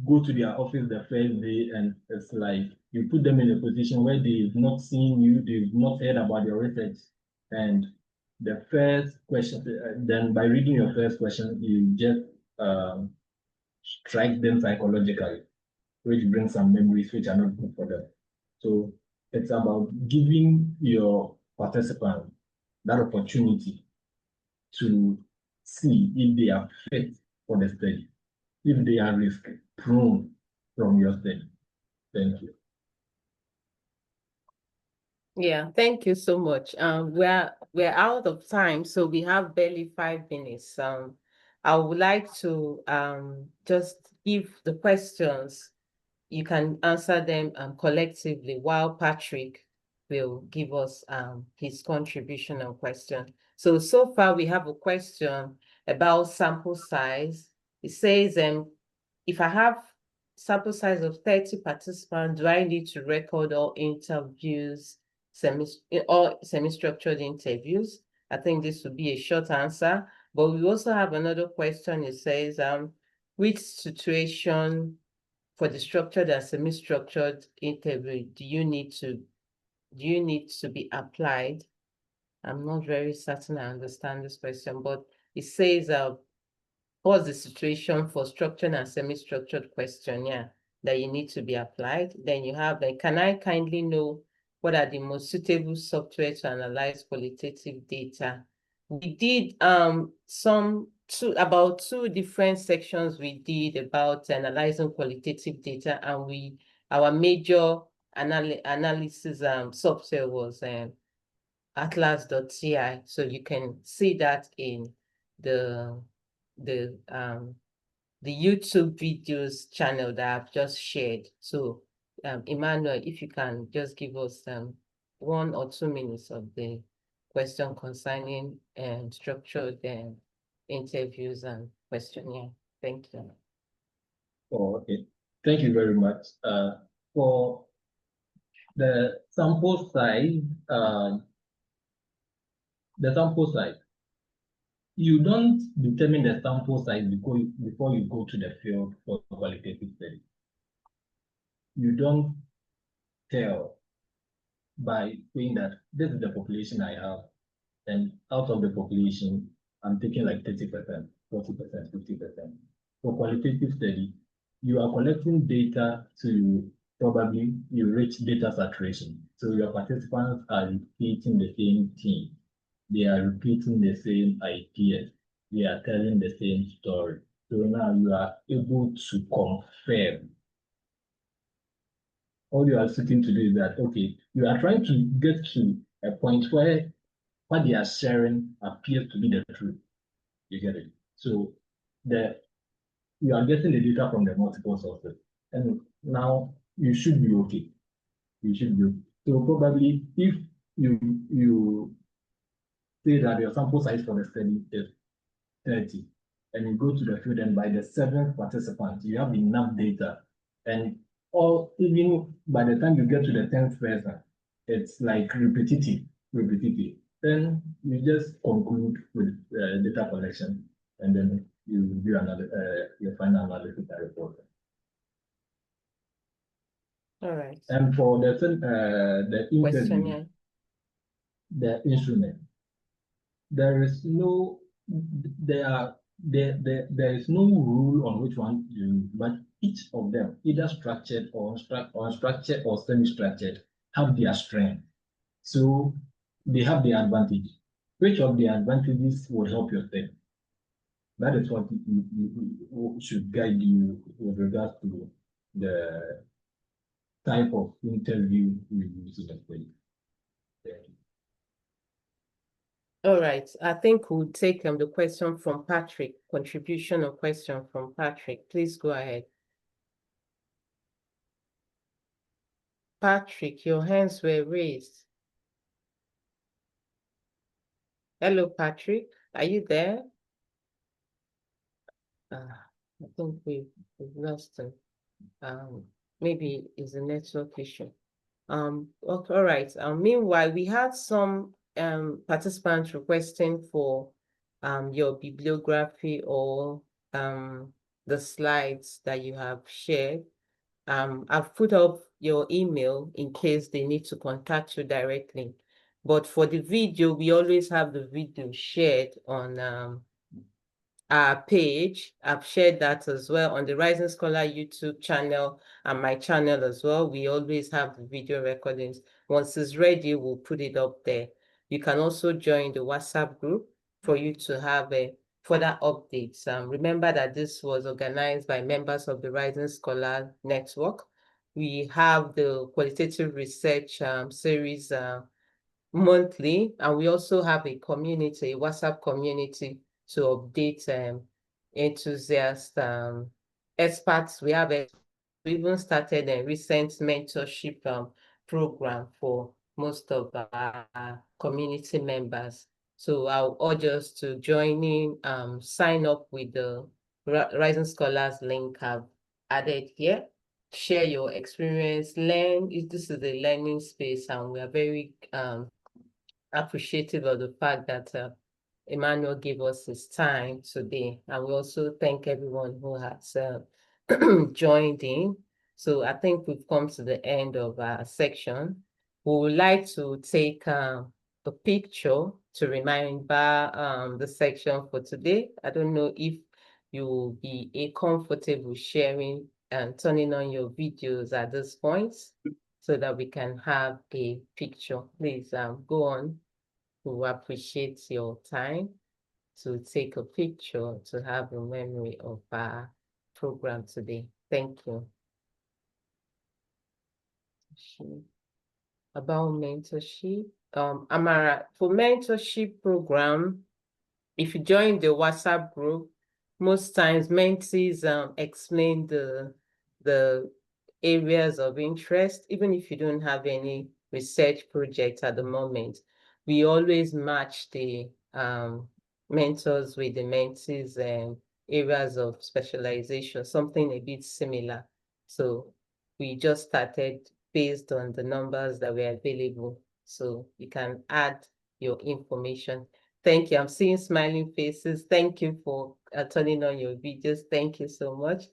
go to their office the first day and it's like you put them in a position where they've not seen you, they've not heard about your research. And the first question, then by reading your first question, you just strike them psychologically, which brings some memories which are not good for them. So it's about giving your participant that opportunity to see if they are fit for the study, if they are risk prone from your study. Thank you. Yeah, thank you so much. We're out of time, so we have barely 5 minutes. I would like to just give the questions. You can answer them collectively while Patrick will give us his contribution on question. So far we have a question about sample size. It says, if I have sample size of 30 participants, do I need to record all interviews, semi-structured interviews? I think this would be a short answer, but we also have another question. It says, which situation for the structured and semi-structured interview do you need to be applied? I'm not very certain I understand this question, but it says, what's the situation for structured and semi-structured questionnaire that you need to be applied? Then you have, can I kindly know what are the most suitable software to analyze qualitative data? We did about two different sections we did about analyzing qualitative data, and our major analysis software was atlas.ci. So you can see that in the YouTube videos channel that I've just shared. So Emmanuel, if you can just give us 1 or 2 minutes of the question concerning structured interviews and questionnaire. Thank you. Oh, okay. Thank you very much. For the sample size, you don't determine the sample size before you go to the field for qualitative study. You don't tell by saying that this is the population I have, and out of the population, I'm taking like 30%, 40%, 50%. For qualitative study, you are collecting data to probably you reach data saturation. So your participants are repeating the same thing. They are repeating the same ideas. They are telling the same story. So now you are able to confirm. All you are seeking to do is that, okay, you are trying to get to a point where what they are sharing appears to be the truth. You get it? So you are getting the data from the multiple sources. And now you should be okay. You should be okay. So probably if you say that your sample size for the study is 30, and you go to the field, and by the 7th participant, you have enough data. And even by the time you get to the 10th person, it's like repetitive. Then you just conclude with data collection, and then you do your final analysis and report. All right. And for the interview, Questionnaire. the instrument, there is no rule on which one you use, but each of them, either structured or unstructured or semi-structured, have their strength. So they have the advantage. Which of the advantages will help your study? That is what you should guide you with regards to the type of interview you use in the study. Thank you. All right, I think we'll take the question from Patrick, contribution or question from Patrick. Please go ahead. Patrick, your hands were raised. Hello, Patrick, are you there? I think we've lost him. Maybe it's a network issue. Okay, all right. Meanwhile, we had some participants requesting for your bibliography or the slides that you have shared. I've put up your email in case they need to contact you directly. But for the video, we always have the video shared on our page. I've shared that as well on the Rising Scholar YouTube channel and my channel as well. We always have the video recordings. Once it's ready, we'll put it up there. You can also join the WhatsApp group for you to have further updates. Remember that this was organized by members of the Rising Scholar Network. We have the Qualitative Research Series monthly, and we also have a community, a WhatsApp community to update enthusiasts, experts. We even started a recent mentorship program for most of our community members. So I'll urge us to join in, sign up with the Rising Scholars link I've added here. Share your experience, learn. This is a learning space, and we are very appreciative of the fact that Emmanuel gave us his time today. And we also thank everyone who has joined in. So I think we've come to the end of our section. We would like to take a picture to remember the section for today. I don't know if you will be comfortable sharing and turning on your videos at this point so that we can have a picture. Please go on. We appreciate your time to take a picture to have a memory of our program today. Thank you. About mentorship, Amara, for mentorship program, if you join the WhatsApp group, most times mentees explain the areas of interest, even if you don't have any research project at the moment. We always match the mentors with the mentees and areas of specialization, something a bit similar. So we just started based on the numbers that were available. So you can add your information. Thank you. I'm seeing smiling faces. Thank you for turning on your videos. Thank you so much.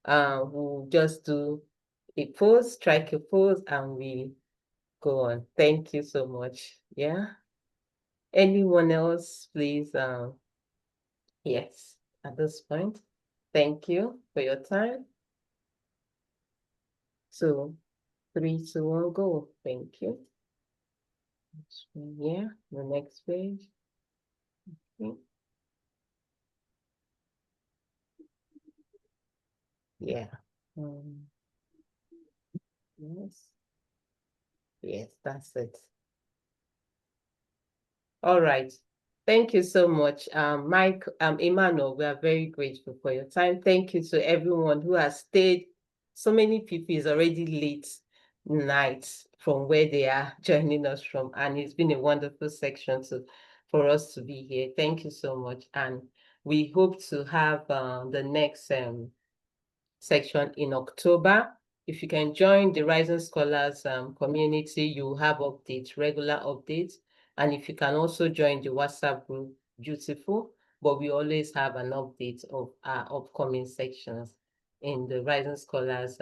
We'll just do a pause, strike a pose, and we go on. Thank you so much. Yeah. Anyone else, please? Yes, at this point. Thank you for your time. So 3, 2, 1, go. Thank you. Yeah, the next page. Okay. Yeah. Yes. Yes, that's it. All right. Thank you so much, Mike, Emmanuel. We are very grateful for your time. Thank you to everyone who has stayed. So many people is already late night from where they are joining us from, and it's been a wonderful section for us to be here. Thank you so much, and we hope to have the next section in October. If you can join the Rising Scholars community, you have updates, regular updates. And if you can also join the WhatsApp group, beautiful. But we always have an update of our upcoming sections in the Rising Scholars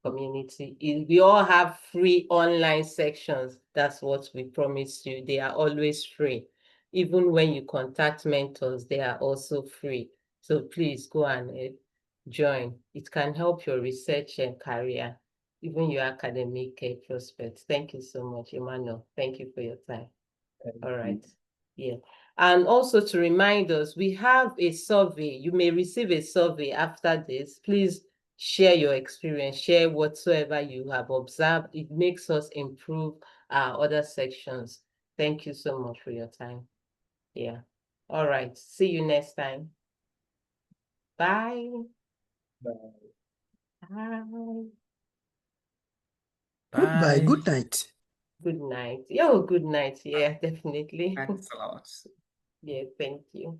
community. We all have free online sections. That's what we promise you. They are always free. Even when you contact mentors, they are also free. So please go and join. It can help your research and career, even your academic prospects. Thank you so much, Emmanuel. Thank you for your time. All right. Yeah. And also to remind us, we have a survey. You may receive a survey after this. Please share your experience, share whatsoever you have observed. It makes us improve our other sections. Thank you so much for your time. Yeah. All right. See you next time. Bye. Bye. Bye. Goodbye. Bye. Good night. Good night. Oh, good night. Yeah, definitely. Thanks a lot. Yeah, thank you.